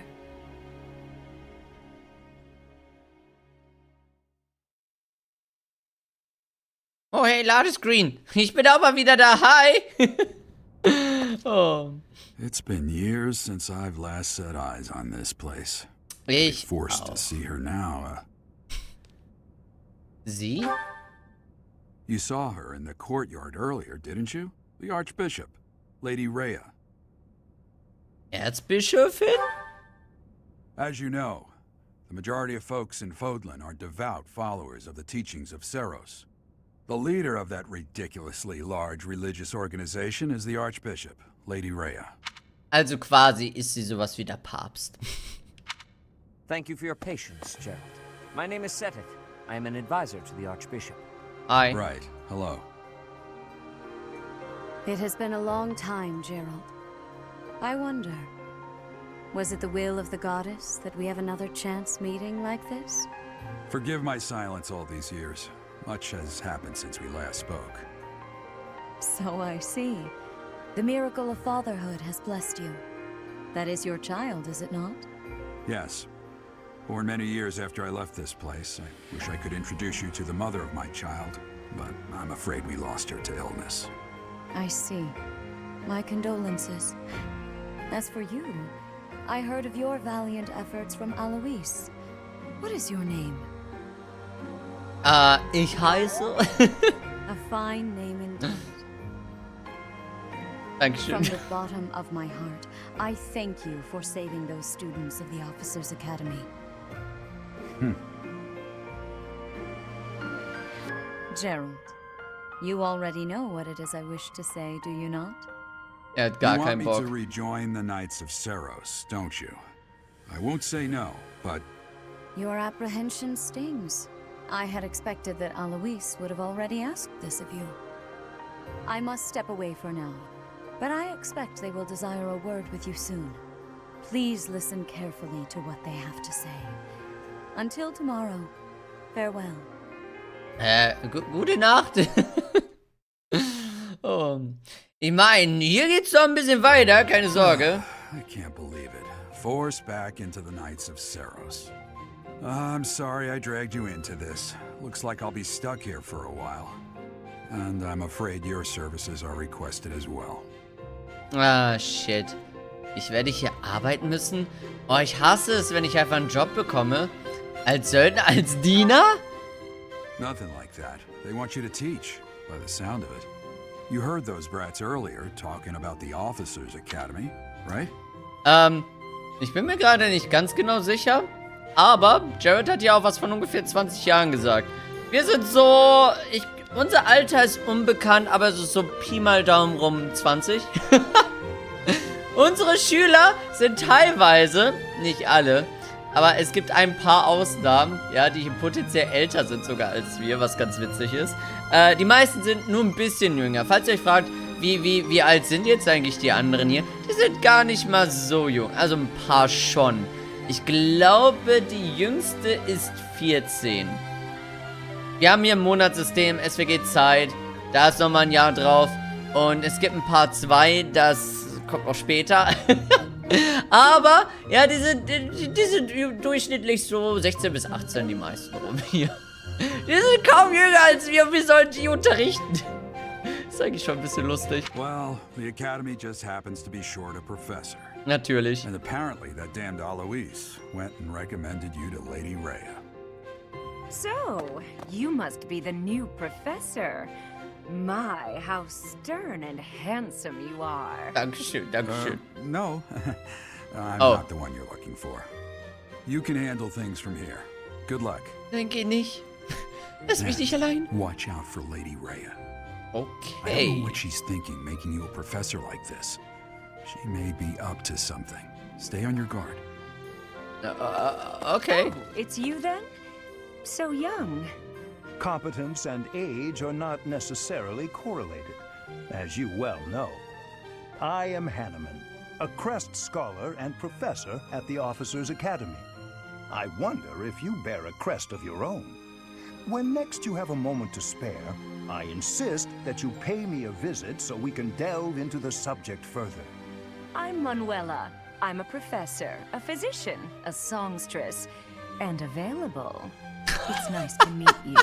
Oh, hey, Ladescreen. Ich bin auch mal wieder da. Hi. Oh. It's been years since I've last set eyes on this place. Ich Forced to auch. see her now. Sie? You saw her in the courtyard earlier, didn't you? The Archbishop, Lady Rhea. Erzbischöfin? As you know, the majority of folks in Fodlan are devout followers of the teachings of Seros. The leader of that ridiculously large religious organization is the Archbishop, Lady Rhea. Also quasi ist sie sowas wie der Papst. Thank you for your patience, Gerald. My name is Seteth. I am an advisor to the Archbishop. Hi. Right. Hello. It has been a long time, Gerald. I wonder, was it the will of the goddess that we have another chance meeting like this? Forgive my silence all these years. Much has happened since we last spoke. So I see. The miracle of fatherhood has blessed you. That is your child, is it not? Yes. Born many years after I left this place, I wish I could introduce you to the mother of my child, but I'm afraid we lost her to illness. I see. My condolences. As for you, I heard of your valiant efforts from Alois. What is your name? Ich heiße. A fine name indeed. Dankeschön. From the bottom of my heart, I thank you for saving those students of the Officers' Academy. Gerald, you already know what it is I wish to say, do you not? Er hat gar You want keinen me Bock. to rejoin the Knights of Seros, don't you? I won't say no, but Your apprehension stings. I had expected that Alois would have already asked this of you. I must step away for now, but I expect they will desire a word with you soon. Please listen carefully to what they have to say. Until tomorrow, farewell. Gute Nacht. Oh. Ich meine, hier geht's noch ein bisschen weiter, keine Sorge. I can't believe it. Forced back into the Knights of Seros. I'm sorry I dragged you into this. Looks like I'll be stuck here for a while. And I'm afraid your services are requested as well. Ah, shit. Ich werde hier arbeiten müssen? Oh, ich hasse es, wenn ich einfach einen Job bekomme. Als Söldner, als Diener? Nothing like that. They want you to teach, by the sound of it. You heard those brats earlier talking about the Officers' Academy, right? Ich bin mir gerade nicht ganz genau sicher. Aber Jared hat ja auch was von ungefähr 20 Jahren gesagt. Wir sind so... unser Alter ist unbekannt, aber es ist so Pi mal Daumen rum 20. Unsere Schüler sind teilweise, nicht alle, aber es gibt ein paar Ausnahmen, ja, die potenziell älter sind sogar als wir, was ganz witzig ist. Die meisten sind nur ein bisschen jünger. Falls ihr euch fragt, wie alt sind jetzt eigentlich die anderen hier? Die sind gar nicht mal so jung. Also ein paar schon. Ich glaube, die jüngste ist 14. Wir haben hier ein Monatssystem, es vergeht Zeit. Da ist nochmal ein Jahr drauf. Und es gibt ein paar 2, das kommt noch später. Aber, ja, die sind durchschnittlich so 16 bis 18, die meisten rum hier. Die sind kaum jünger als wir. Wie sollen die unterrichten? Ist eigentlich schon ein bisschen lustig. Well, the academy just happens to be short a professor. Natürlich. And apparently that damned Alois went and recommended you to Lady Rhea. So, you must be the new professor. My, how stern and handsome you are. Dankeschön, Dankeschön. No, I'm Oh. not the one you're looking for. You can handle things from here. Good luck. Denke nicht. Lass mich nicht allein. Watch out for Lady Rhea. I don't Okay. know what she's thinking making you a professor like this. She may be up to something. Stay on your guard. Okay. Oh, it's you then? So young. Competence and age are not necessarily correlated, as you well know. I am Hanneman, a Crest Scholar and Professor at the Officers' Academy. I wonder if you bear a crest of your own. When next you have a moment to spare, I insist that you pay me a visit so we can delve into the subject further. I'm Manuela. I'm a professor, a physician, a songstress, and available. It's nice to meet you.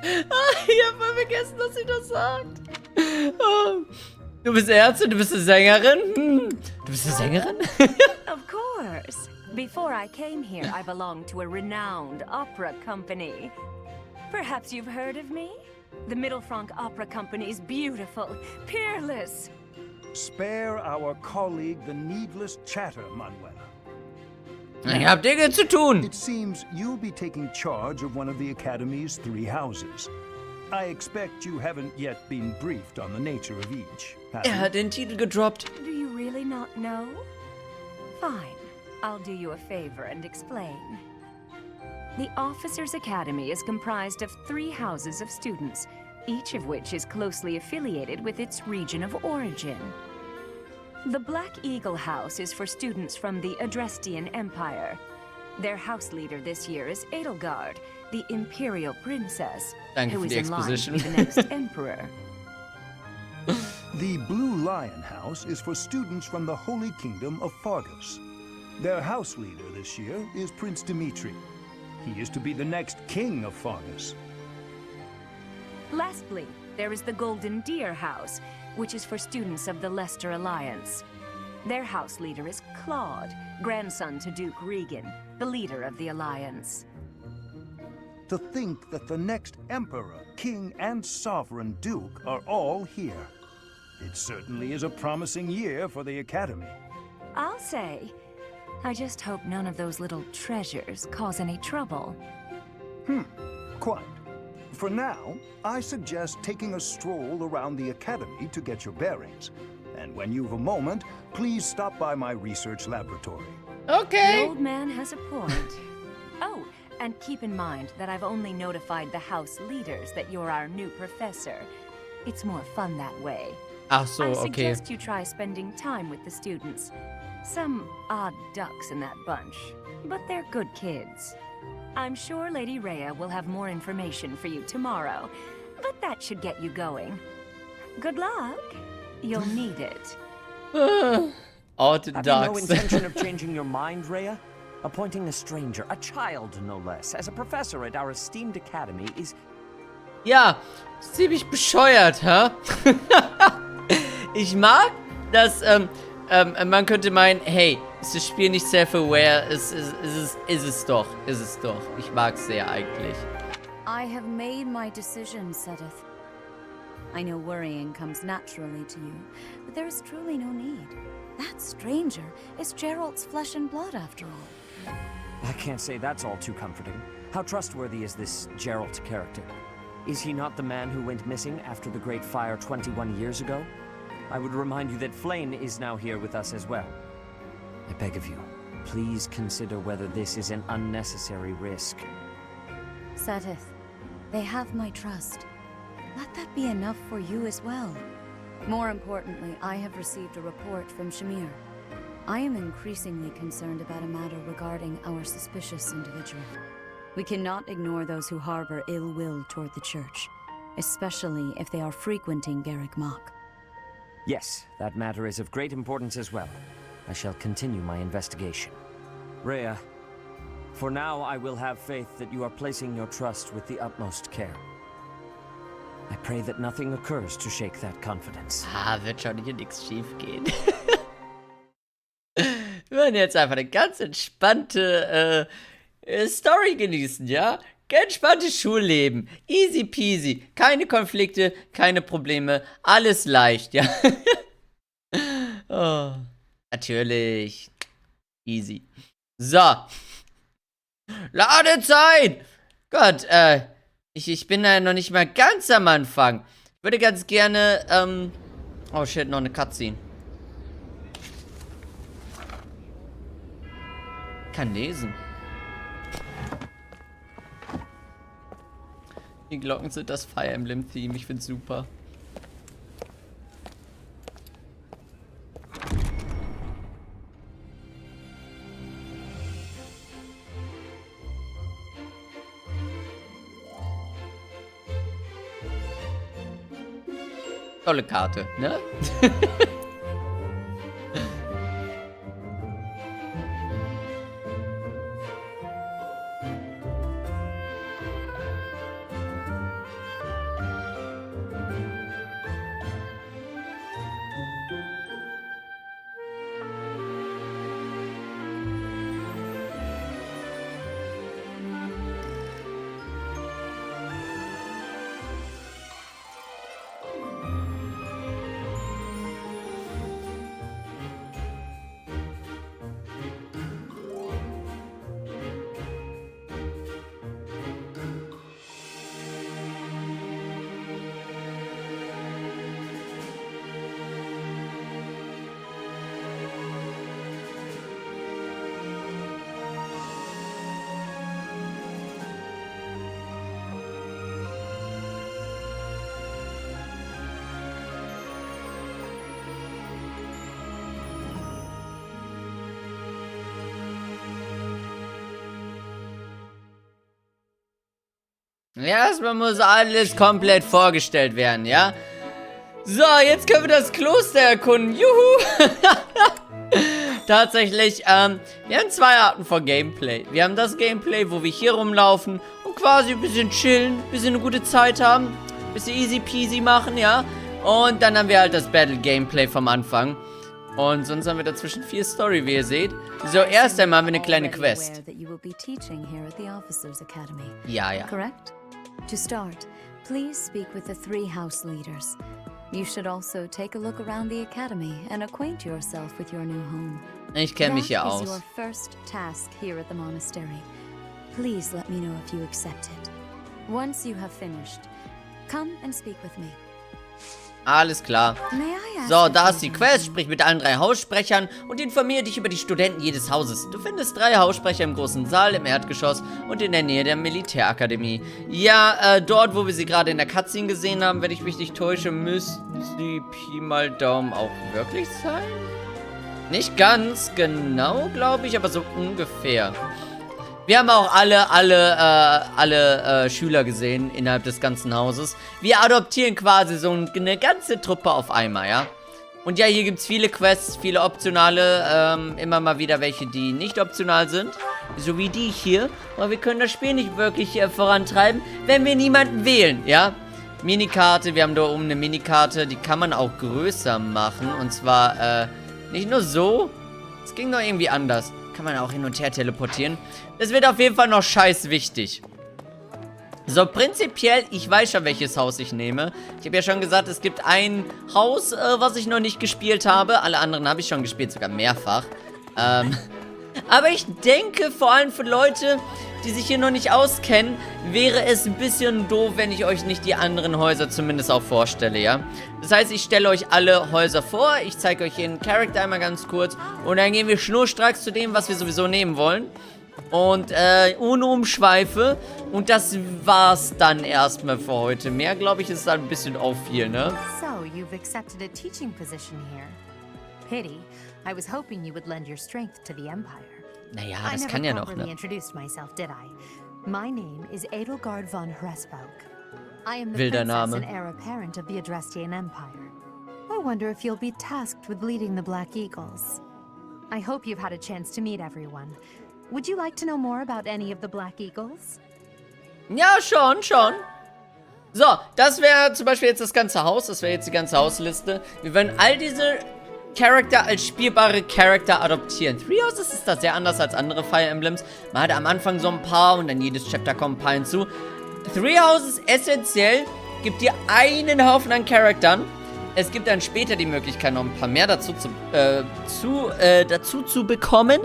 Ich hab mal vergessen, dass sie das sagt. Oh. Du bist Ärztin, du bist eine Sängerin? Du bist eine Sängerin? Of course. Before I came here, I belonged to a renowned opera company. Perhaps you've heard of me? The Mittelfranc Opera Company is beautiful, peerless. Spare our colleague the needless chatter, Manuela. Ich hab Dinge zu tun. It seems you'll be taking charge of one of the Academy's 3 houses. I expect you haven't yet been briefed on the nature of each, have you? Er hat den Titel gedroppt. Do you really not know? Fine. I'll do you a favor and explain. The Officers' Academy is comprised of 3 houses of students, each of which is closely affiliated with its region of origin. The Black Eagle House is for students from the Adrestian Empire. Their house leader this year is Edelgard, the Imperial Princess, Danke who für is die in line to Exposition. be the next emperor. The Blue Lion House is for students from the Holy Kingdom of Fargus. Their house leader this year is Prince Dimitri. He is to be the next king of Fargus. Lastly, there is the Golden Deer House, which is for students of the Leicester Alliance. Their house leader is Claude, grandson to Duke Regan, the leader of the Alliance. To think that the next emperor, king, and sovereign duke are all here. It certainly is a promising year for the Academy. I'll say, I just hope none of those little treasures cause any trouble. Quite. For now, I suggest taking a stroll around the Academy to get your bearings. And when you've a moment, please stop by my research laboratory. The Okay. old man has a point. Oh, and keep in mind that I've only notified the house leaders that you're our new professor. It's more fun that way. Ach so, I okay. suggest you try spending time with the students. Some odd ducks in that bunch, but they're good kids. I'm sure Lady Rhea will have more information for you tomorrow, but that should get you going. Good luck. You'll need it. Odd Have you no ducks. intention of changing your mind, Rhea? Appointing a stranger, a child no less, as a professor at our esteemed academy is... Ja, ziemlich bescheuert, hä? Ich mag, dass, man könnte meinen, hey, ist das Spiel nicht self-aware? Ist es doch. Ich mag's sehr eigentlich. I have made my decision, Sedith. I know worrying comes naturally to you, but there is truly no need. That stranger is Gerald's flesh and blood, after all. I can't say that's all too comforting. How trustworthy is this Geralt character? Is he not the man who went missing after the Great Fire 21 years ago? I would remind you that Flayn is now here with us as well. I beg of you, please consider whether this is an unnecessary risk. Sedith, they have my trust. Let that be enough for you as well. More importantly, I have received a report from Shamir. I am increasingly concerned about a matter regarding our suspicious individual. We cannot ignore those who harbor ill will toward the Church, especially if they are frequenting Garrick Mach. Yes, that matter is of great importance as well. I shall continue my investigation. Rhea, For now, I will have faith that you are placing your trust with the utmost care. I pray that nothing occurs to shake that confidence. Wird schon hier nichts schief gehen. Wir werden jetzt einfach eine ganz entspannte Story genießen, ja? Entspanntes Schulleben. Easy peasy. Keine Konflikte, keine Probleme. Alles leicht, ja? Oh, natürlich. Easy. So. Ladezeit! Gott, ich bin da noch nicht mal ganz am Anfang. Ich würde ganz gerne, oh shit, noch eine Cutscene. Kann lesen. Die Glocken sind das Fire Emblem Theme. Ich find's super. Tolle Karte, ne? Ja, erstmal muss alles komplett vorgestellt werden, ja? So, jetzt können wir das Kloster erkunden. Juhu! Tatsächlich, wir haben zwei Arten von Gameplay. Wir haben das Gameplay, wo wir hier rumlaufen und quasi ein bisschen chillen, ein bisschen eine gute Zeit haben, ein bisschen easy peasy machen, ja? Und dann haben wir halt das Battle-Gameplay vom Anfang. Und sonst haben wir dazwischen 4 Story, wie ihr seht. So, erst einmal haben wir eine kleine Quest. Ja, ja. Correct? To start, please speak with the 3 house leaders. You should also take a look around the academy and acquaint yourself with your new home. Ich kenne mich ja That aus. is your first task here at the monastery. Please let me know if you accept it. Once you have finished, come and speak with me. Alles klar. May I ask So, if da you ist die have Quest. some- Sprich mit allen 3 Haussprechern und informiere dich über die Studenten jedes Hauses. Du findest 3 Haussprecher im großen Saal, im Erdgeschoss und in der Nähe der Militärakademie. Ja, dort, wo wir sie gerade in der Cutscene gesehen haben, wenn ich mich nicht täusche, müssten sie Pi mal Daumen auch wirklich sein? Nicht ganz genau, glaube ich, aber so ungefähr. Wir haben auch alle Schüler gesehen innerhalb des ganzen Hauses. Wir adoptieren quasi so eine ganze Truppe auf einmal, ja. Und ja, hier gibt es viele Quests, viele optionale, immer mal wieder welche, die nicht optional sind. So wie die hier. Aber wir können das Spiel nicht wirklich vorantreiben, wenn wir niemanden wählen, ja. Minikarte, wir haben da oben eine Minikarte, die kann man auch größer machen. Und zwar, nicht nur so. Es ging doch irgendwie anders. Kann man auch hin und her teleportieren. Das wird auf jeden Fall noch scheiß wichtig. So, prinzipiell, ich weiß schon, welches Haus ich nehme. Ich habe ja schon gesagt, es gibt ein Haus, was ich noch nicht gespielt habe. Alle anderen habe ich schon gespielt, sogar mehrfach. Aber ich denke, vor allem für Leute, die sich hier noch nicht auskennen, wäre es ein bisschen doof, wenn ich euch nicht die anderen Häuser zumindest auch vorstelle, ja? Das heißt, ich stelle euch alle Häuser vor, ich zeige euch den Charakter einmal ganz kurz und dann gehen wir schnurstracks zu dem, was wir sowieso nehmen wollen. Und ohne Umschweife. Und das war's dann erstmal für heute. Mehr, glaube ich, ist dann ein bisschen auch viel, ne? So, you've accepted a teaching position here. Pity. I was hoping you would lend your strength to the Empire. Naja, I das never kann ja noch, properly ne? introduced myself, did I? My name is Edelgard von Hresbalg. I am the Wilder princess Name. and heir apparent of the Adrestian Empire. I wonder if you'll be tasked with leading the Black Eagles. I hope you've had a chance to meet everyone. would you like to know more about any of the Black Eagles? Ja, schon. So, das wäre zum Beispiel jetzt das ganze Haus. Das wäre jetzt die ganze Hausliste. Wir werden all diese Charakter als spielbare Charakter adoptieren. Three Houses ist da sehr anders als andere Fire Emblems. Man hat am Anfang so ein paar und dann jedes Chapter kommen ein paar hinzu. Three Houses essentiell gibt dir einen Haufen an Charaktern. Es gibt dann später die Möglichkeit, noch ein paar mehr dazu zu bekommen.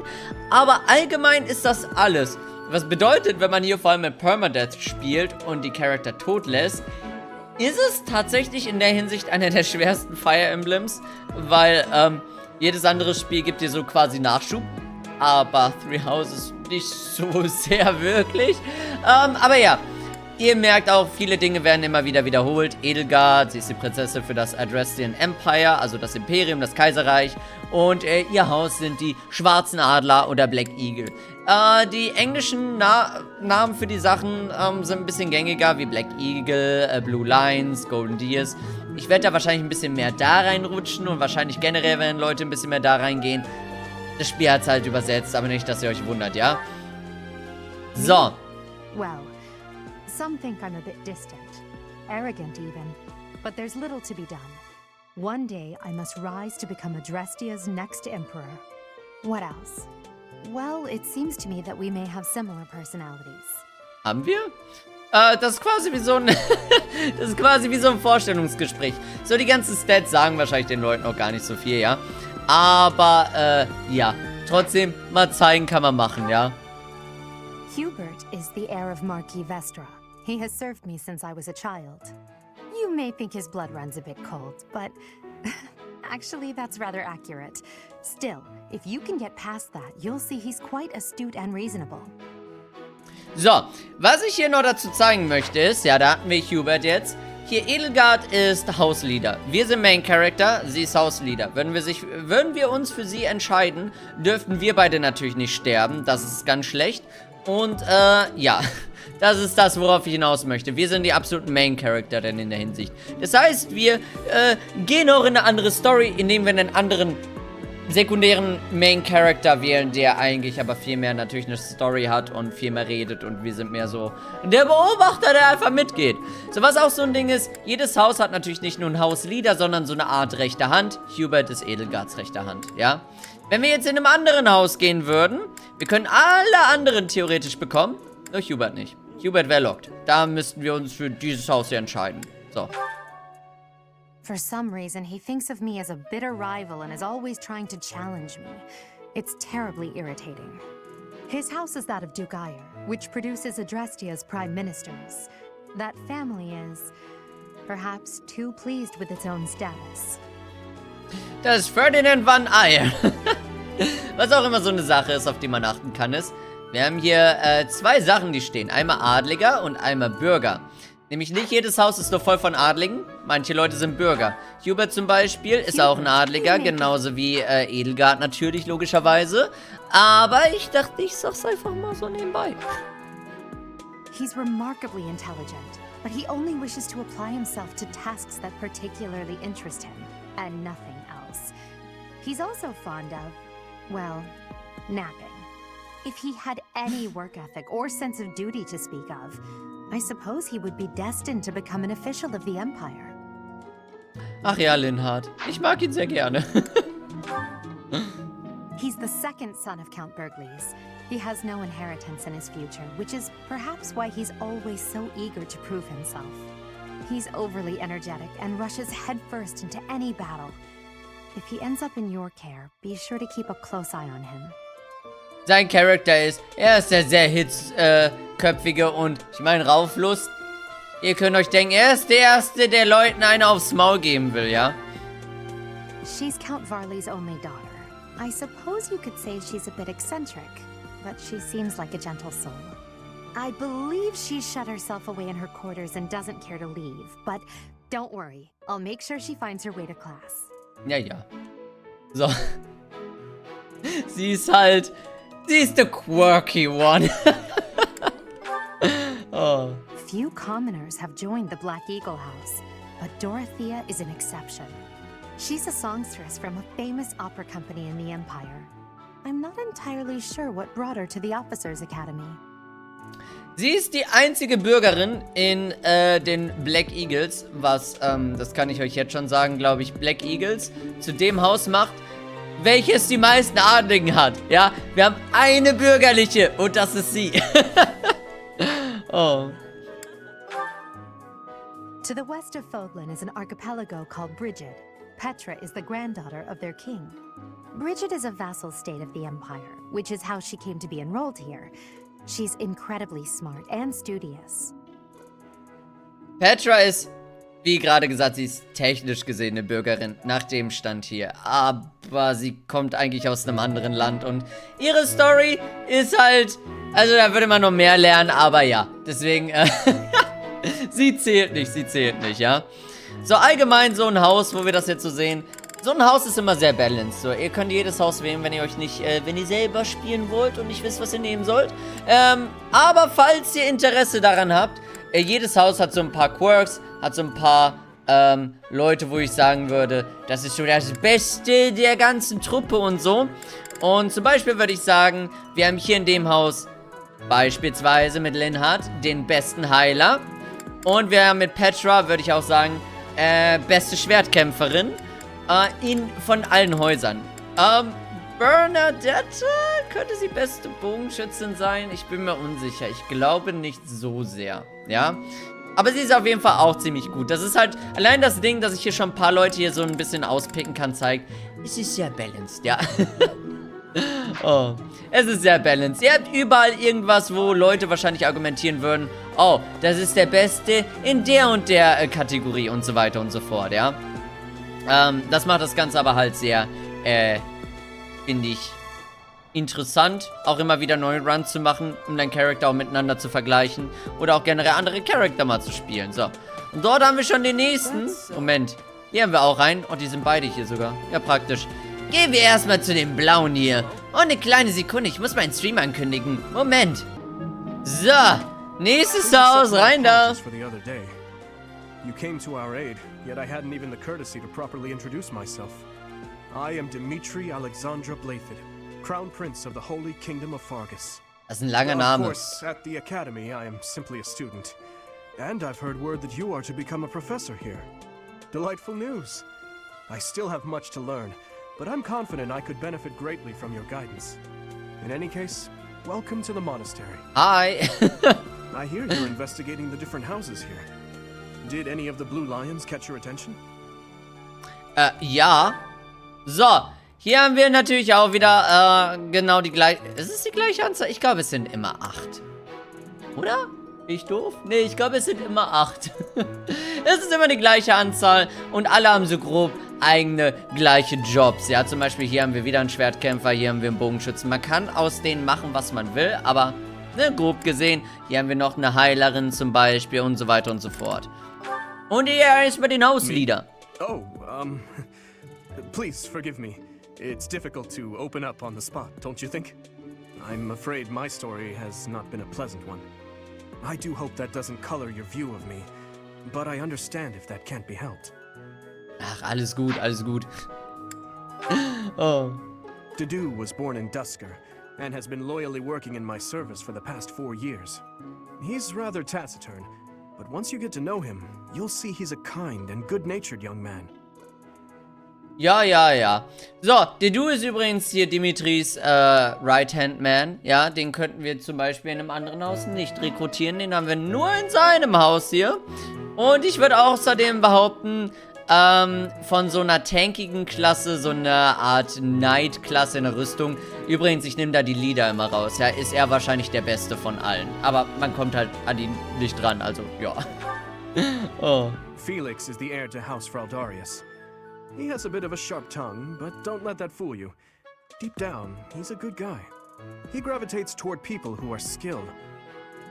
Aber allgemein ist das alles. Was bedeutet, wenn man hier vor allem mit Permadeath spielt und die Charakter tot lässt, ist es tatsächlich in der Hinsicht einer der schwersten Fire Emblems, weil jedes andere Spiel gibt dir so quasi Nachschub, aber Three Houses nicht so sehr wirklich. Aber ja, ihr merkt auch, viele Dinge werden immer wieder wiederholt. Edelgard, sie ist die Prinzessin für das Adrestian Empire, also das Imperium, das Kaiserreich. Und ihr Haus sind die Schwarzen Adler oder Black Eagle. Die englischen Namen für die Sachen sind ein bisschen gängiger, wie Black Eagle, Blue Lions, Golden Deers. Ich werde da wahrscheinlich ein bisschen mehr da reinrutschen und wahrscheinlich generell werden Leute ein bisschen mehr da reingehen. Das Spiel hat es halt übersetzt, aber nicht, dass ihr euch wundert, ja? So. Well, some think I'm a bit distant, arrogant even, but there's little to be done. One day I must rise to become Adrestia's next emperor. What else? Well, it seems to me that we may have similar personalities. Haben wir? Das ist quasi wie so ein das ist quasi wie so ein Vorstellungsgespräch. So, die ganzen Stats sagen wahrscheinlich den Leuten auch gar nicht so viel, ja? Aber, ja. Trotzdem, mal zeigen kann man machen, ja? Hubert is the heir of Marquis Vestra. He has served me since I was a child. You may think his blood runs a bit cold, but actually that's rather accurate. Still, if you can get past that, you'll see he's quite astute and reasonable. So, was ich hier noch dazu zeigen möchte ist, ja, da hatten wir Hubert jetzt. Hier, Edelgard ist Hausleader. Wir sind Main Character, sie ist Hausleader. Würden wir uns für sie entscheiden, dürften wir beide natürlich nicht sterben. Das ist ganz schlecht. Und, ja, das ist das, worauf ich hinaus möchte. Wir sind die absoluten Main-Charakter denn in der Hinsicht. Das heißt, wir gehen auch in eine andere Story, indem wir einen anderen sekundären Main-Charakter wählen, der eigentlich aber viel mehr natürlich eine Story hat und viel mehr redet und wir sind mehr so der Beobachter, der einfach mitgeht. So, was auch so ein Ding ist, jedes Haus hat natürlich nicht nur einen Hausleader, sondern so eine Art rechte Hand. Hubert ist Edelgards rechte Hand, ja? Wenn wir jetzt in einem anderen Haus gehen würden, wir können alle anderen theoretisch bekommen, nur Hubert nicht. Hubert wäre locked. Da müssten wir uns für dieses Haus hier entscheiden. So. For some reason, he thinks of me as a bitter rival and is always trying to challenge me. It's terribly irritating. His house is that of Duke Eyre, which produces Adrestia's prime ministers. That family is perhaps too pleased with its own status. Das ist Ferdinand van Eyre. Was auch immer so eine Sache ist, auf die man achten kann, ist, wir haben hier zwei Sachen, die stehen. Einmal Adliger und einmal Bürger. Nämlich nicht jedes Haus ist nur voll von Adligen. Manche Leute sind Bürger. Hubert zum Beispiel ist auch ein Adliger, genauso wie Edelgard natürlich, logischerweise. Aber ich dachte, ich sag's einfach mal so nebenbei. He's remarkably intelligent, but he only wishes to apply himself to tasks that particularly interest him, and nothing else. He's also fond of, well, napping. If he had any work ethic or sense of duty to speak of, I suppose he would be destined to become an official of the Empire. Ach ja, Linhard. Ich mag ihn sehr gerne. He's the second son of Count Burgleys. He has no inheritance in his future, which is perhaps why he's always so eager to prove himself. He's overly energetic and rushes headfirst into any battle. If he ends up in your care, be sure to keep a close eye on him. Sein Charakter ist, er ist der sehr hitzköpfige und, ich meine, Rauflust. Ihr könnt euch denken, er ist der Erste, der Leuten eine aufs Maul geben will, ja? She's Count Varley's only daughter. I suppose you could say she's a bit eccentric, but she seems like a gentle soul. I believe she's shut herself away in her quarters and doesn't care to leave, but don't worry, I'll make sure she finds her way to class. Ja, ja. So. Sie ist the quirky one. Oh. Few commoners have joined the Black Eagle House, but Dorothea is an exception. She's a songstress from a famous opera company in the Empire. I'm not entirely sure what brought her to the Officers Academy. Sie ist die einzige Bürgerin in den Black Eagles, was, das kann ich euch jetzt schon sagen, glaube ich, Black Eagles zu dem Haus macht, welches die meisten Adligen hat. Ja, wir haben eine bürgerliche und das ist sie. Oh. To the west of Fodlan is an archipelago called Brigid. Petra is the granddaughter of their king. Brigid is a vassal state of the Empire, which is how she came to be enrolled here. She's incredibly smart and studious. Petra ist, wie gerade gesagt, sie ist technisch gesehen eine Bürgerin, nach dem Stand hier. Aber sie kommt eigentlich aus einem anderen Land und ihre Story ist halt, also da würde man noch mehr lernen, aber ja, deswegen, sie zählt nicht, ja. So allgemein so ein Haus, wo wir das jetzt so sehen, so ein Haus ist immer sehr balanced. So, ihr könnt jedes Haus wählen, wenn ihr euch nicht, wenn ihr selber spielen wollt und nicht wisst, was ihr nehmen sollt. Aber falls ihr Interesse daran habt, jedes Haus hat so ein paar Quirks, hat so ein paar Leute, wo ich sagen würde, das ist so das Beste der ganzen Truppe und so. Und zum Beispiel würde ich sagen, wir haben hier in dem Haus beispielsweise mit Linhardt den besten Heiler. Und wir haben mit Petra, würde ich auch sagen, beste Schwertkämpferin. Von allen Häusern. Bernadette, könnte sie beste Bogenschützin sein? Ich bin mir unsicher. Ich glaube nicht so sehr. Ja. Aber sie ist auf jeden Fall auch ziemlich gut. Das ist halt, allein das Ding, dass ich hier schon ein paar Leute hier so ein bisschen auspicken kann, zeigt, es ist sehr balanced, ja. Oh, es ist sehr balanced. Ihr habt überall irgendwas, wo Leute wahrscheinlich argumentieren würden, oh, das ist der Beste in der und der Kategorie und so weiter und so fort, ja. Das macht das Ganze aber halt sehr, finde ich, interessant, auch immer wieder neue Runs zu machen, um deinen Charakter auch miteinander zu vergleichen oder auch generell andere Charakter mal zu spielen. So, und dort haben wir schon den nächsten. Moment, hier haben wir auch einen. Und die sind beide hier sogar. Ja, praktisch. Gehen wir erstmal zu den Blauen hier. Oh, eine kleine Sekunde, ich muss meinen Stream ankündigen. Moment. So, nächstes Haus, rein da. You came to our aid, yet I hadn't even the courtesy to properly introduce myself. I am Dimitri Alexandra Blathid, Crown Prince of the Holy Kingdom of Fargus. Das ist ein langer Name. Of course, at the Academy, I am simply a student. And I've heard word that you are to become a professor here. Delightful news. I still have much to learn, but I'm confident I could benefit greatly from your guidance. In any case, welcome to the monastery. Hi. I hear you're investigating the different houses here. Did any of the Blue Lions catch your attention? Ja. So, hier haben wir natürlich auch wieder, genau die gleiche... Ist es die gleiche Anzahl? Ich glaube, es sind immer 8. Oder? Bin ich doof? Nee, ich glaube, es sind immer 8. Es ist immer die gleiche Anzahl und alle haben so grob eigene gleiche Jobs. Ja, zum Beispiel hier haben wir wieder einen Schwertkämpfer, hier haben wir einen Bogenschützen. Man kann aus denen machen, was man will, aber, ne, grob gesehen, hier haben wir noch eine Heilerin zum Beispiel und so weiter und so fort. Und hier ist bei den Hauslieder. Oh, please forgive me. It's difficult to open up on the spot, don't you think? I'm afraid my story has not been a pleasant one. I do hope that doesn't color your view of me, but I understand if that can't be helped. Ach, alles gut, alles gut. Oh. Dedu was born in Dusker, and has been loyally working in my service for the past 4 years. He's rather taciturn, but once you get to know him, you'll see he's a kind and good-natured young man. Ja, ja, ja. So, Dedu ist übrigens hier Dimitris Right-Hand-Man. Ja, den könnten wir zum Beispiel in einem anderen Haus nicht rekrutieren. Den haben wir nur in seinem Haus hier. Und ich würde außerdem behaupten, von so einer tankigen Klasse, so eine Art Knight-Klasse in der Rüstung. Übrigens, ich nehme da die Leader immer raus. Ja, ist er wahrscheinlich der Beste von allen. Aber man kommt halt an ihn nicht dran, also, ja. Oh. Felix is the heir to House Fraldarius. He has a bit of a sharp tongue, but don't let that fool you. Deep down, he's a good guy. He gravitates toward people who are skilled.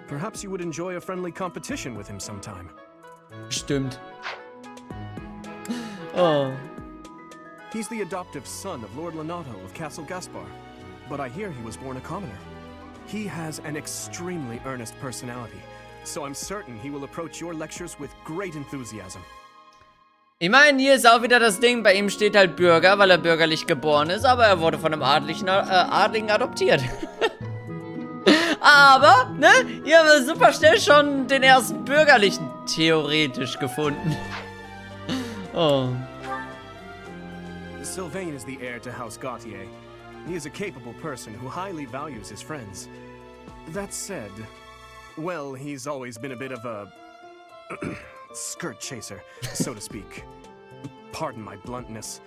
Perhaps you would enjoy a friendly competition with him sometime. Stimmt. Oh. He's the adoptive son of Lord Lenato of Castle Gaspar, but I hear he was born a commoner. He has an extremely earnest personality, so I'm certain he will approach your lectures with great enthusiasm. Ich meine, hier ist auch wieder das Ding, bei ihm steht halt Bürger, weil er bürgerlich geboren ist, aber er wurde von einem Adligen adoptiert. Aber, ne, hier haben wir super schnell schon den ersten Bürgerlichen theoretisch gefunden. Oh. Sylvain is the heir to House Gautier. He is a capable person who highly values his friends. That said, well, he's always been a bit of a skirt chaser, so to speak. Pardon my bluntness.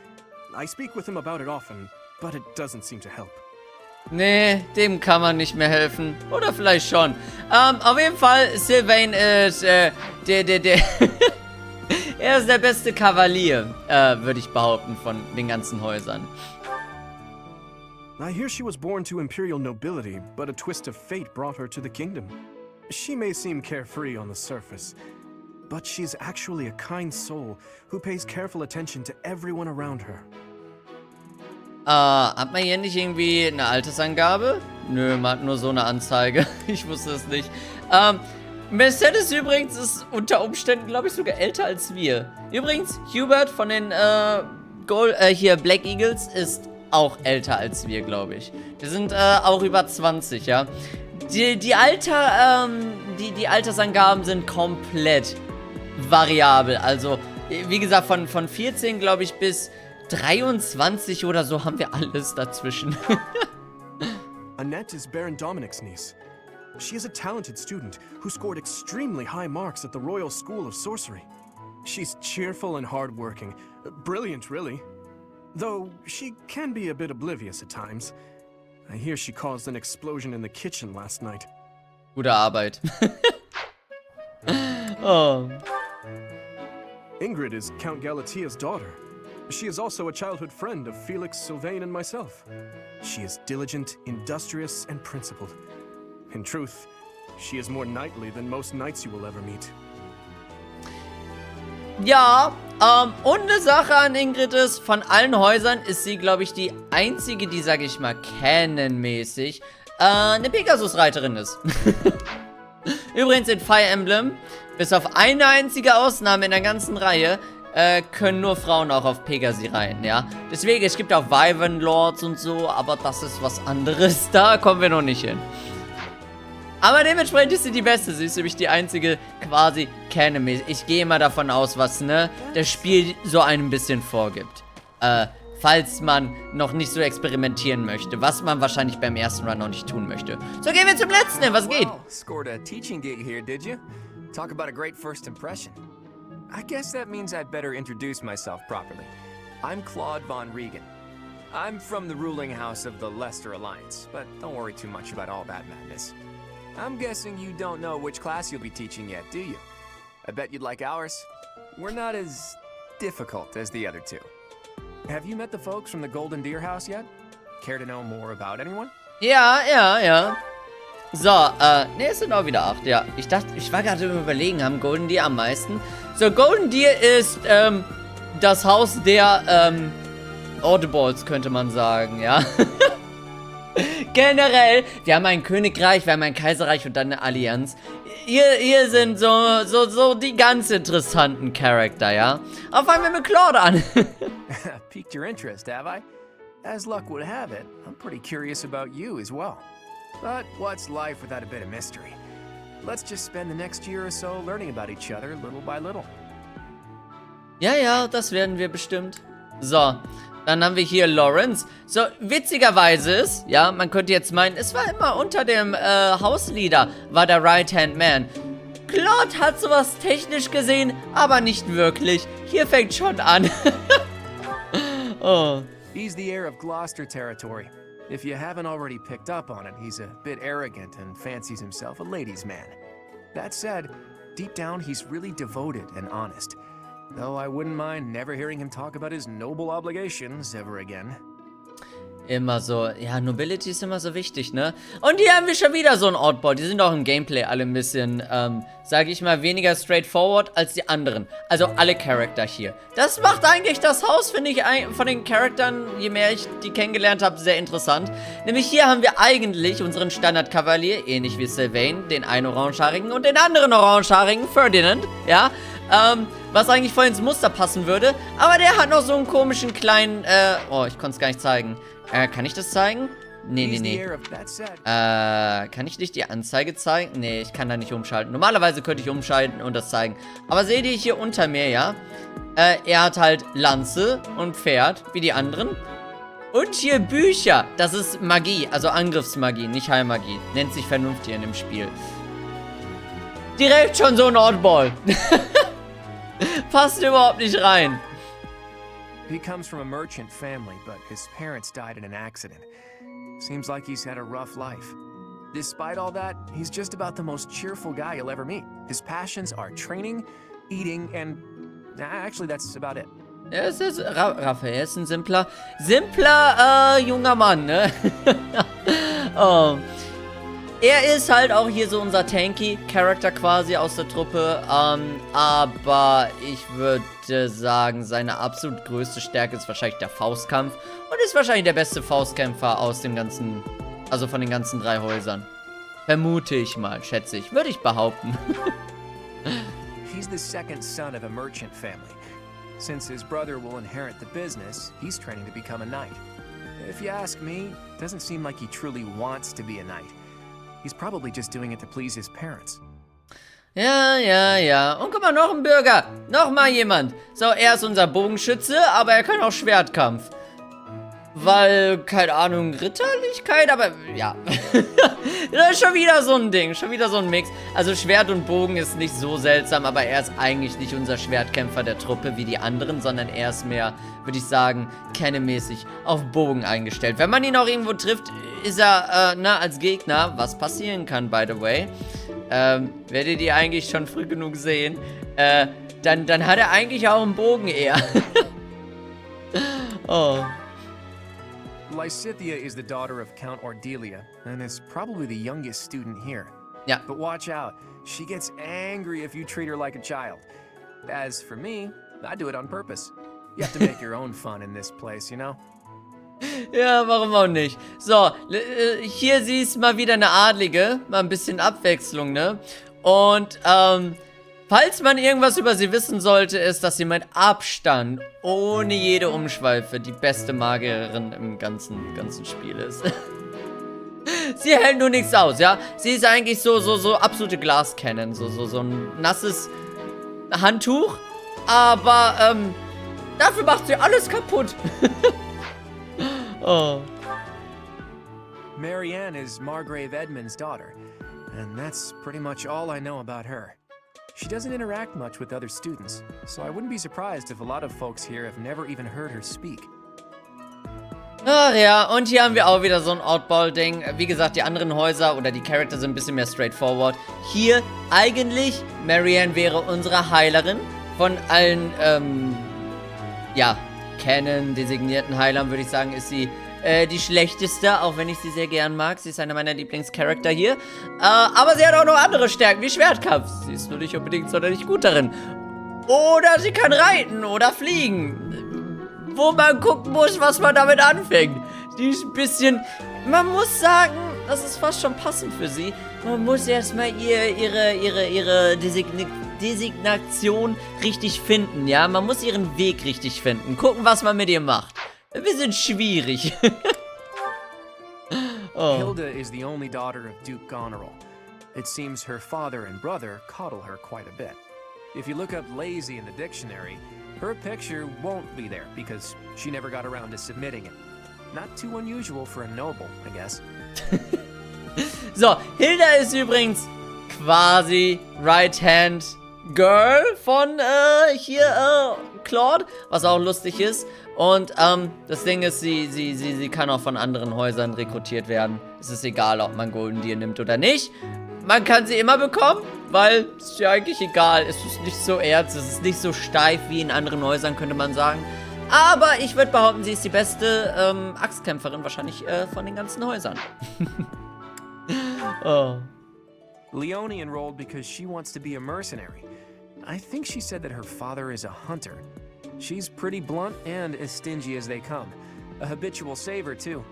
I speak with him about it often, but it doesn't seem to help. Nee, dem kann man nicht mehr helfen. Oder vielleicht schon. Auf jeden Fall, Sylvain ist, er ist der beste Kavalier, würde ich behaupten, von den ganzen Häusern. I hear she was born to imperial nobility, but a twist of fate brought her to the kingdom. She may seem carefree on the surface, but she's actually a kind soul who pays careful attention to everyone around her. Hat man hier nicht irgendwie eine Altersangabe? Nö, man hat nur so eine Anzeige. Ich wusste es nicht. Mercedes übrigens ist unter Umständen, glaube ich, sogar älter als wir. Übrigens, Hubert von den hier Black Eagles ist auch älter als wir, glaube ich. Wir sind auch über 20, ja. Die Altersangaben sind komplett variabel. Also, wie gesagt, von 14, glaube ich, bis 23 oder so haben wir alles dazwischen. Annette is Baron Dominic's niece. She is a talented student who scored extremely high marks at the Royal School of Sorcery. She's cheerful and hardworking. Brilliant, really. Though she can be a bit oblivious at times. I hear she caused an explosion in the kitchen last night. Gute Arbeit. Oh. Ingrid is Count Galatia's daughter. She is also a childhood friend of Felix, Sylvain, and myself. She is diligent, industrious, and principled. In truth, she is more knightly than most knights you will ever meet. Ja, und eine Sache an Ingrid ist, von allen Häusern ist sie, glaube ich, die einzige, die, sage ich mal, canonmäßig eine Pegasus-Reiterin ist. Übrigens in Fire Emblem, bis auf eine einzige Ausnahme in der ganzen Reihe, können nur Frauen auch auf Pegasi reiten, ja. Deswegen, es gibt auch Wyvern Lords und so, aber das ist was anderes, da kommen wir noch nicht hin. Aber dementsprechend ist sie die Beste. Sie ist nämlich die einzige quasi canonmäßig. Ich gehe immer davon aus, was, ne, das Spiel so ein bisschen vorgibt. Falls man noch nicht so experimentieren möchte. Was man wahrscheinlich beim ersten Run noch nicht tun möchte. So, gehen wir zum letzten. Was geht? Wow, scored a teaching gig here, did you? Talk about a great first impression. I guess that means I'd better introduce myself properly. I'm Claude von Regan. I'm from the ruling house of the Leicester Alliance, but don't worry too much about all that madness. I'm guessing you don't know which class you'll be teaching yet, do you? I bet you'd like ours. We're not as difficult as the other two. Have you met the folks from the Golden Deer House yet? Care to know more about anyone? Ja. So, ne, es sind auch wieder 8, ja. Ich dachte, ich war gerade überlegen, haben Golden Deer am meisten? So, Golden Deer ist, das Haus der, Audibles, könnte man sagen, ja. Generell, wir haben ein Königreich, wir haben ein Kaiserreich und dann eine Allianz. Hier sind so die ganz interessanten Charakter, ja. Aber fangen wir mit Claude an. Piqued your interest, have I? As luck would have it, I'm pretty curious about you as well. But what's life without a bit of mystery? Let's just spend the next year or so learning about each other little by little. Ja, das werden wir bestimmt. So, dann haben wir hier Lawrence. So, witzigerweise ist, ja, man könnte jetzt meinen, es war immer unter dem Hausleader, war der Right-Hand-Man. Claude hat sowas technisch gesehen, aber nicht wirklich. Hier fängt schon an. Oh. He's the heir of Gloucester territory. If you haven't already picked up on it, he's a bit arrogant and fancies himself a ladies' man. That said, deep down he's really devoted and honest. Though I wouldn't mind never hearing him talk about his noble obligations ever again. Immer so, ja, Nobility ist immer so wichtig, ne? Und hier haben wir schon wieder so ein Oddball. Die sind auch im Gameplay alle ein bisschen, sage ich mal, weniger straightforward als die anderen. Also alle Charakter hier. Das macht eigentlich das Haus, finde ich, von den Charakteren, je mehr ich die kennengelernt habe, sehr interessant. Nämlich hier haben wir eigentlich unseren Standard-Kavalier, ähnlich wie Sylvain, den einen orangehaarigen und den anderen orangehaarigen, Ferdinand, ja? was eigentlich voll ins Muster passen würde. Aber der hat noch so einen komischen kleinen, oh, ich konnte es gar nicht zeigen. Kann ich das zeigen? Nee. Kann ich nicht die Anzeige zeigen? Nee, ich kann da nicht umschalten. Normalerweise könnte ich umschalten und das zeigen. Aber seht ihr hier unter mir, ja? Er hat halt Lanze und Pferd, wie die anderen. Und hier Bücher. Das ist Magie, also Angriffsmagie, nicht Heilmagie. Nennt sich Vernunft hier in dem Spiel. Direkt schon so ein Oddball. Passt überhaupt nicht rein. He comes from a merchant family, but his parents died in an accident. Seems like he's had a rough life. Despite all that, he's just about the most cheerful guy you'll ever meet. His passions are training, eating, and actually that's about it. Er ist Raphael ist ein simpler junger Mann, ne? Oh. Er ist halt auch hier so unser Tanky-Charakter quasi aus der Truppe, aber ich würde sagen, seine absolut größte Stärke ist wahrscheinlich der Faustkampf und ist wahrscheinlich der beste Faustkämpfer aus dem ganzen, also von den ganzen 3 Häusern. Vermute ich mal, schätze ich, würde ich behaupten. He's the second son of a merchant family. Since his brother will inherit the business, he's training to become a knight. If you ask me, it doesn't seem like he truly wants to be a knight. He's probably just doing it to please his parents. Ja. Und guck mal, noch ein Bürger. Noch mal jemand. So, er ist unser Bogenschütze, aber er kann auch Schwertkampf. Weil, keine Ahnung, Ritterlichkeit, aber ja. Das ist schon wieder so ein Ding, schon wieder so ein Mix. Also Schwert und Bogen ist nicht so seltsam, aber er ist eigentlich nicht unser Schwertkämpfer der Truppe wie die anderen, sondern er ist mehr, würde ich sagen, kennemäßig auf Bogen eingestellt. Wenn man ihn auch irgendwo trifft, ist er, als Gegner, was passieren kann, by the way, werdet ihr eigentlich schon früh genug sehen, dann hat er eigentlich auch einen Bogen eher. Oh. Lysithea is the daughter of Count Ordelia, and is probably the youngest student here. Yeah. But watch out, she gets angry if you treat her like a child. As for me, I do it on purpose. You have to make your own fun in this place, you know? Ja, warum auch nicht? So, hier siehst mal wieder eine Adlige. Mal ein bisschen Abwechslung, ne? Und, falls man irgendwas über sie wissen sollte, ist, dass sie mit Abstand, ohne jede Umschweife, die beste Magierin im ganzen Spiel ist. Sie hält nur nichts aus, ja? Sie ist eigentlich so absolute Glascannon. So ein nasses Handtuch. Aber, dafür macht sie alles kaputt. Oh. Marianne is Margrave Edmund's daughter, and that's pretty much all I know about her. She doesn't interact much with other students, so I wouldn't be surprised if a lot of folks here have never even heard her speak. Ach ja, und hier haben wir auch wieder so ein Oddball-Ding. Wie gesagt, die anderen Häuser oder die Charakter sind ein bisschen mehr straightforward. Hier eigentlich, Marianne wäre unsere Heilerin. Von allen, Canon designierten Heilern würde ich sagen, ist sie die schlechteste, auch wenn ich sie sehr gern mag. Sie ist einer meiner Lieblingscharakter hier. Aber sie hat auch noch andere Stärken, wie Schwertkampf. Sie ist nur nicht unbedingt sonderlich gut darin. Oder sie kann reiten oder fliegen. Wo man gucken muss, was man damit anfängt. Die ist ein bisschen... Man muss sagen, das ist fast schon passend für sie. Man muss erstmal ihre Designation richtig finden, ja? Man muss ihren Weg richtig finden. Gucken, was man mit ihr macht. Wir sind schwierig. Oh. Hilda is the only daughter of Duke Goneril. It seems her father and brother coddle her quite a bit. If you look up lazy in the dictionary, her picture won't be there because she never got around to submitting it. Not too unusual for a noble, I guess. So, Hilda ist übrigens quasi Right-Hand Girl von Claude, was auch lustig ist. Und das Ding ist, sie kann auch von anderen Häusern rekrutiert werden. Es ist egal, ob man Golden Deer nimmt oder nicht. Man kann sie immer bekommen, weil es ist ja eigentlich egal. Es ist nicht so ernst, es ist nicht so steif wie in anderen Häusern, könnte man sagen. Aber ich würde behaupten, sie ist die beste Axtkämpferin wahrscheinlich von den ganzen Häusern. Oh. Leonie enrolled because she wants to be a mercenary. I think she said that her father is a hunter. She's pretty blunt and as stingy as they come. A habitual saver, too.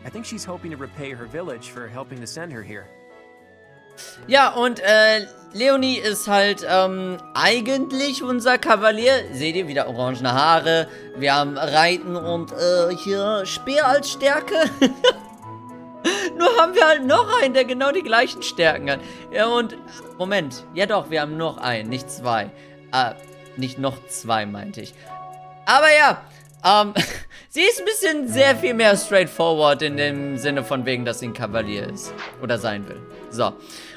I think she's hoping to repay her village for helping to send her here. Ja, und Leonie ist halt eigentlich unser Kavalier. Seht ihr, wieder orangene Haare. Wir haben Reiten und hier Speer als Stärke. Nur haben wir halt noch einen, der genau die gleichen Stärken hat. Ja, und Moment. Ja doch, wir haben noch einen, nicht zwei. Nicht noch zwei, meinte ich. Aber ja, sie ist ein bisschen sehr viel mehr straightforward in dem Sinne von wegen, dass sie ein Kavalier ist. Oder sein will. So.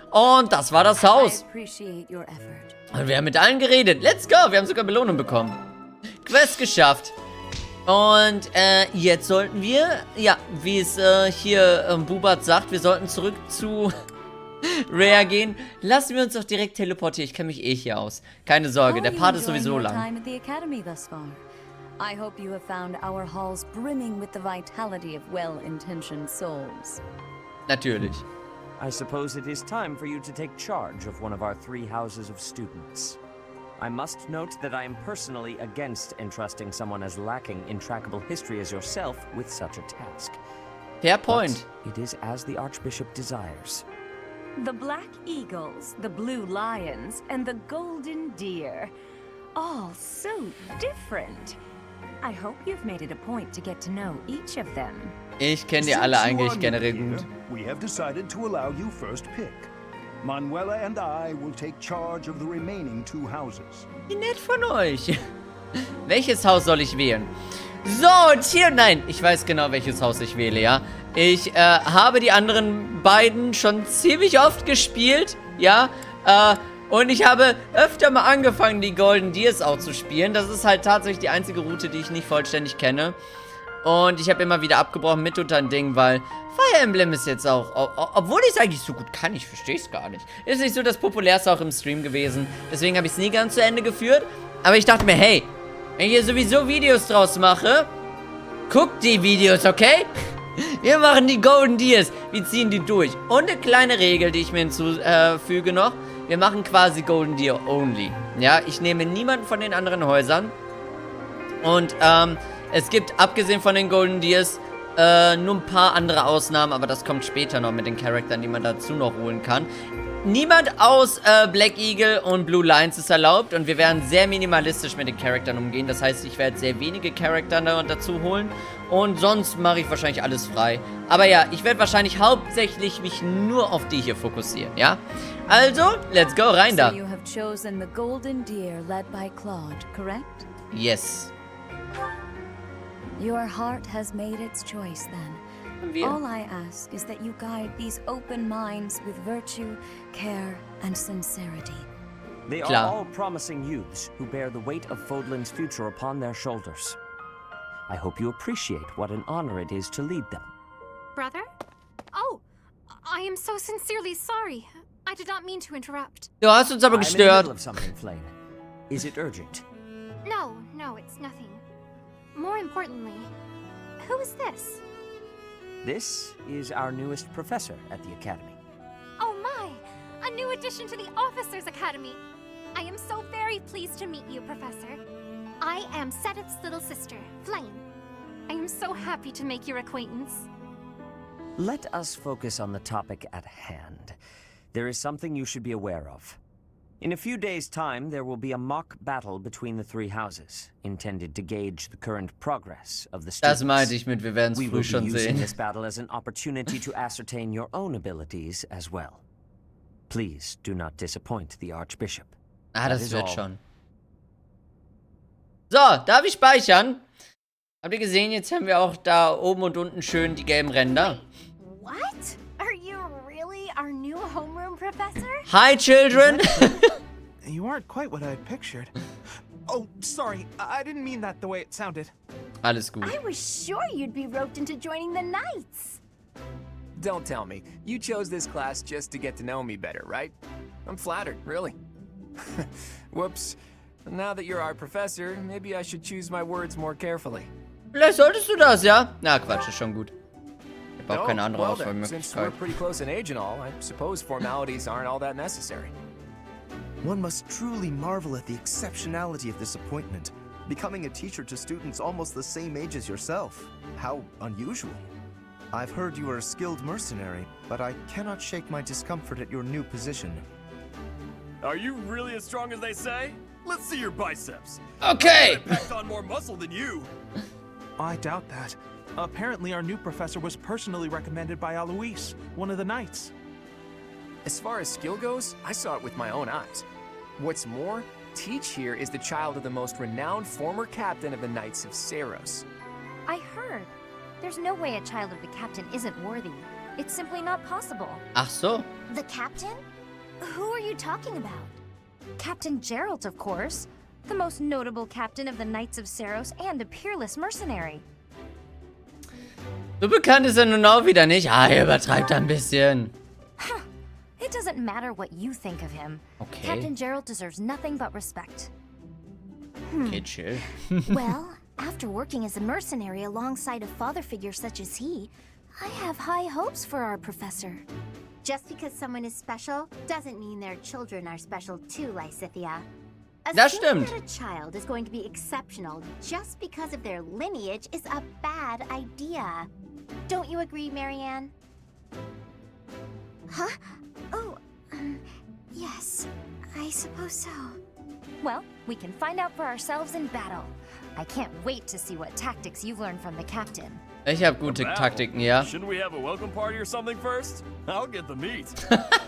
Und das war das Haus. Und wir haben mit allen geredet. Let's go. Wir haben sogar Belohnung bekommen. Quest geschafft. Und jetzt sollten wir, ja, wie es hier Bubat sagt, wir sollten zurück zu Rare gehen. Lassen wir uns doch direkt teleportieren. Ich kenne mich eh hier aus. Keine Sorge, der Part ist sowieso lang. I hope you have found our halls brimming with the vitality of well-intentioned souls. Natürlich. I suppose it is time for you to take charge of one of our 3 houses of students. I must note that I am personally against entrusting someone as lacking in trackable history as yourself with such a task. Fair point. But it is as the Archbishop desires. The Black Eagles, the Blue Lions, and the Golden Deer. All so different. I hope you've made it a point to get to know each of them. Ich kenne die alle eigentlich generell gut. We have decided to allow you first pick. Manuela and I will take charge of the remaining 2 houses. Wie nett von euch. Welches Haus soll ich wählen? So, und hier, nein, ich weiß genau, welches Haus ich wähle, ja. Ich habe die anderen beiden schon ziemlich oft gespielt, ja. Und ich habe öfter mal angefangen, die Golden Deers auch zu spielen. Das ist halt tatsächlich die einzige Route, die ich nicht vollständig kenne. Und ich habe immer wieder abgebrochen mit unter ein Ding, weil Fire Emblem ist jetzt auch, obwohl ich es eigentlich so gut kann, ich verstehe es gar nicht. Ist nicht so das populärste auch im Stream gewesen. Deswegen habe ich es nie ganz zu Ende geführt. Aber ich dachte mir, hey, wenn ich hier sowieso Videos draus mache, guckt die Videos, okay? Wir machen die Golden Deers. Wir ziehen die durch. Und eine kleine Regel, die ich mir hinzufüge noch. Wir machen quasi Golden Deer only. Ja, ich nehme niemanden von den anderen Häusern. Und, es gibt, abgesehen von den Golden Deers, nur ein paar andere Ausnahmen, aber das kommt später noch mit den Charakteren, die man dazu noch holen kann. Niemand aus Black Eagle und Blue Lions ist erlaubt und wir werden sehr minimalistisch mit den Charakteren umgehen. Das heißt, ich werde sehr wenige Charakter dazu holen und sonst mache ich wahrscheinlich alles frei. Aber ja, ich werde wahrscheinlich hauptsächlich mich nur auf die hier fokussieren, ja? Also, let's go, rein da. So you have chosen the Golden Deer led by Claude, correct? Yes. Your heart has made its choice then. All I ask is that you guide these open minds with virtue, care, and sincerity. They are all promising youths who bear the weight of Fodlan's future upon their shoulders. I hope you appreciate what an honor it is to lead them. Brother? Oh, I am so sincerely sorry. I did not mean to interrupt. Du hast uns aber gestört. I'm in the middle of something, Flame. Is it urgent? No, it's nothing. More importantly, who is this? This is our newest professor at the Academy. Oh my! A new addition to the Officers' Academy! I am so very pleased to meet you, Professor. I am Sedith's little sister, Flame. I am so happy to make your acquaintance. Let us focus on the topic at hand. There is something you should be aware of. In a few days' time, there will be a mock battle between the 3 houses, intended to gauge the current progress of the students. Das meinte ich mit, wir werden es früh schon We will be using sehen. this battle as an opportunity to ascertain your own abilities as well. Please do not disappoint the Archbishop. Das wird schon. So, darf ich speichern? Habt ihr gesehen, jetzt haben wir auch da oben und unten schön die gelben Ränder. What? Are you really our new homeroom professor? Hi, children! You aren't quite what I had pictured. Oh, sorry. I didn't mean that the way it sounded. Alles gut. I was sure you'd be roped into joining the Knights. Don't tell me. You chose this class just to get to know me better, right? I'm flattered, really. Whoops. Now that you're our professor, maybe I should choose my words more carefully. Vielleicht solltest du das, ja? Na, Quatsch, ist schon gut. Ich brauche keine andere Well then, since we're Auswahlmöglichkeit. pretty close in age and all, I suppose formalities aren't all that necessary. One must truly marvel at the exceptionality of this appointment. Becoming a teacher to students almost the same age as yourself. How unusual. I've heard you are a skilled mercenary, but I cannot shake my discomfort at your new position. Are you really as strong as they say? Let's see your biceps. Okay. I packed on more muscle than you. I doubt that. Apparently our new professor was personally recommended by Alois, one of the knights. As far as skill goes, I saw it with my own eyes. What's more, Teach here is the child of the most renowned former captain of the Knights of Saros. I heard. There's no way a child of the captain isn't worthy. It's simply not possible. Ach so. The captain? Who are you talking about? Captain Geralt, of course. The most notable captain of the Knights of Saros and a peerless mercenary. So bekannt ist er nun auch wieder nicht. Ah, er übertreibt ein bisschen. Huh. It doesn't matter what you think of him. Okay. Captain Geralt deserves nothing but respect. Okay, chill. Well, after working as a mercenary alongside a father figure such as he, I have high hopes for our professor. Just because someone is special doesn't mean their children are special too, Lysithia. Das Assuming stimmt. that a child is going to be exceptional just because of their lineage is a bad idea. Don't you agree, Marianne? Huh? Oh, yes, I suppose so. Well, we can find out for ourselves in battle. I can't wait to see what tactics you've learned from the captain. Ich habe gute Taktiken, ja. Shouldn't we have a welcome party or something first? I'll get the meat.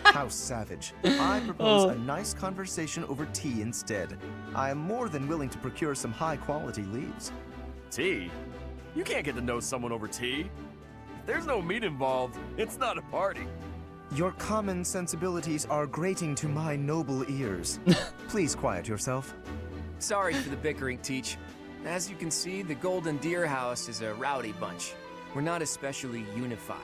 How savage. I propose a nice conversation over tea instead. I am more than willing to procure some high-quality leaves. Tea? You can't get to know someone over tea. If there's no meat involved, it's not a party. Your common sensibilities are grating to my noble ears. Please quiet yourself. Sorry for the bickering, Teach. As you can see, the Golden Deer House is a rowdy bunch. We're not especially unified.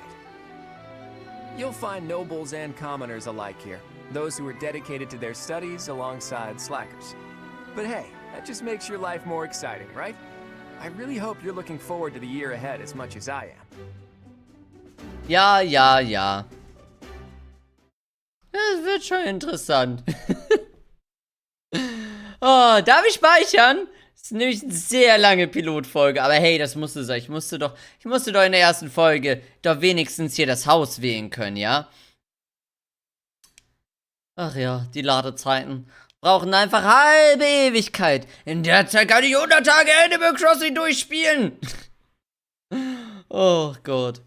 You'll find nobles and commoners alike here, those who are dedicated to their studies alongside slackers. But hey, that just makes your life more exciting, right? I really hope you're looking forward to the year ahead as much as I am. Ja, ja, ja. Das wird schon interessant. Oh, darf ich speichern? Das ist nämlich eine sehr lange Pilotfolge, aber hey, das musste sein. Ich musste doch in der ersten Folge doch wenigstens hier das Haus wählen können, ja? Ach ja, die Ladezeiten brauchen einfach halbe Ewigkeit. In der Zeit kann ich 100 Tage Animal Crossing durchspielen. Oh Gott.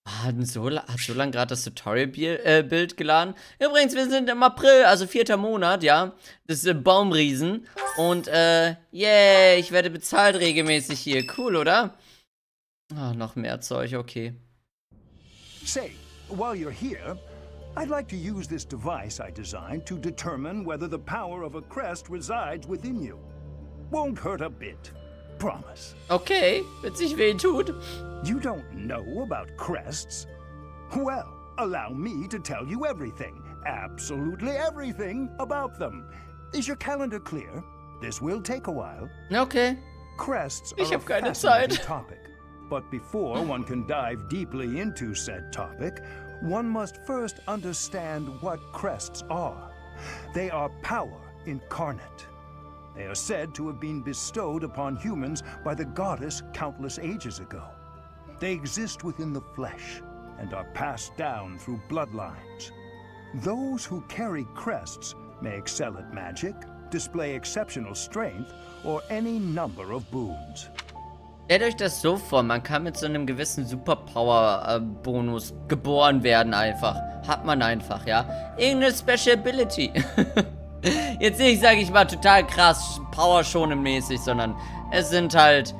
Hat so lange gerade das Tutorial-Bild geladen. Übrigens, wir sind im April, also 4. Monat, ja. Das ist Baumriesen. Und, yeah, ich werde bezahlt regelmäßig hier. Cool, oder? Ah, noch mehr Zeug, okay. Say, while you're here, I'd like to use this device I designed to determine whether the power of a crest resides within you. Won't hurt a bit. Promise. Okay, wenn sich weh tut. You don't know about crests? Well, allow me to tell you everything, absolutely everything about them. Is your calendar clear? This will take a while. Okay. Crests Ich are a hab keine fascinating Zeit. topic. But before one can dive deeply into said topic, one must first understand what crests are. They are power incarnate. They are said to have been bestowed upon humans by the goddess countless ages ago. They exist within the flesh and are passed down through bloodlines. Those who carry crests may excel at magic, display exceptional strength, or any number of boons. Stellt euch das so vor, man kann mit so einem gewissen Superpower-Bonus geboren werden einfach. Hat man einfach, ja. Irgendeine Special Ability. Jetzt nicht, sage ich mal, total krass Power-Schonen-mäßig, sondern es sind halt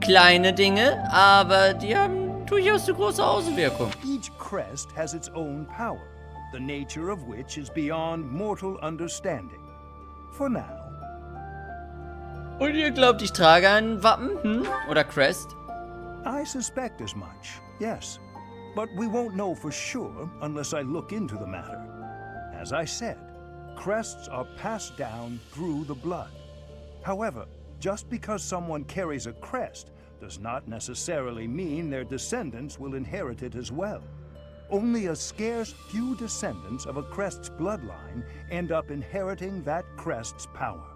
kleine Dinge, aber die haben durchaus eine große Auswirkung. Each crest has its own power, the nature of which is beyond mortal understanding. For now. Und ihr glaubt, ich trage ein Wappen, Oder Crest? I suspect as much, yes. But we won't know for sure unless I look into the matter. As I said, crests are passed down through the blood. However, just because someone carries a crest does not necessarily mean their descendants will inherit it as well. Only a scarce few descendants of a crest's bloodline end up inheriting that crest's power.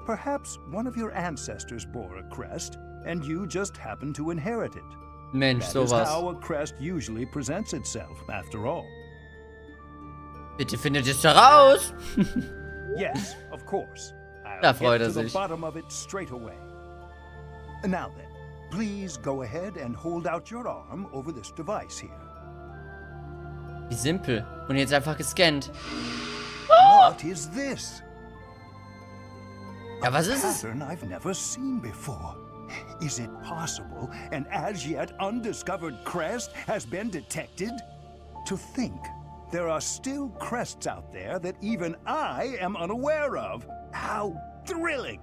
Perhaps one of your ancestors bore a crest, and you just happen to inherit it. Mensch, That is sowas. how a crest usually presents itself, after all. Bitte findet es heraus. Yes, of course. Da I'll freut get to the sich. bottom of it straight away. Now then, please go ahead and hold out your arm over this device here. Wie simpel. Und jetzt einfach gescannt. What is this? Ja, was ist A es? pattern I've never seen before. Is it possible an as yet undiscovered crest has been detected? To think there are still crests out there that even I am unaware of. How thrilling!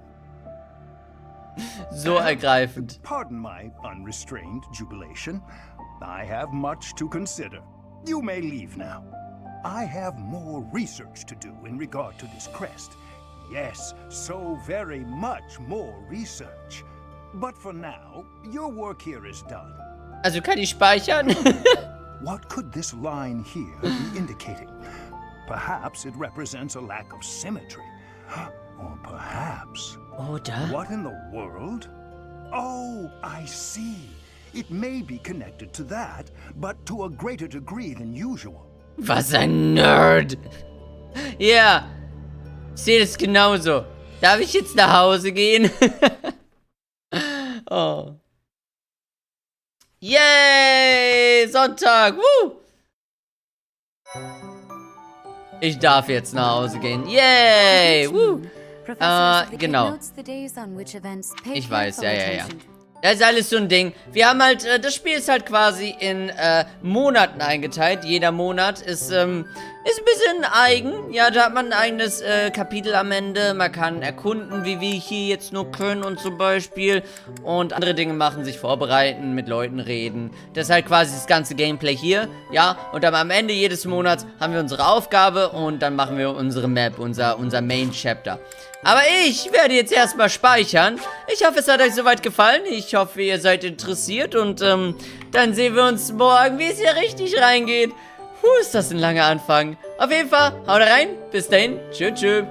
So ergreifend. Pardon my unrestrained jubilation. I have much to consider. You may leave now. I have more research to do in regard to this crest. Yes, so very much more research. But for now, your work here is done. Also kann ich speichern? What could this line here be indicating? Perhaps it represents a lack of symmetry. Or perhaps... Oder? What in the world? Oh, I see. It may be connected to that, but to a greater degree than usual. Was ein Nerd. Ja. Ich sehe das genauso. Darf ich jetzt nach Hause gehen? Oh. Yay! Sonntag! Woo! Ich darf jetzt nach Hause gehen. Yay! Woo! Genau. Ich weiß, ja. Das ist alles so ein Ding. Wir haben halt, das Spiel ist halt quasi in Monaten eingeteilt. Jeder Monat ist ein bisschen eigen. Ja, da hat man ein eigenes Kapitel am Ende. Man kann erkunden, wie wir hier jetzt nur können und zum Beispiel. Und andere Dinge machen, sich vorbereiten, mit Leuten reden. Das ist halt quasi das ganze Gameplay hier. Ja, und dann am Ende jedes Monats haben wir unsere Aufgabe und dann machen wir unsere Map, unser Main Chapter. Aber ich werde jetzt erstmal speichern. Ich hoffe, es hat euch soweit gefallen. Ich hoffe, ihr seid interessiert. Und dann sehen wir uns morgen, wie es hier richtig reingeht. Ist das ein langer Anfang. Auf jeden Fall, haut rein. Bis dahin. Tschüss.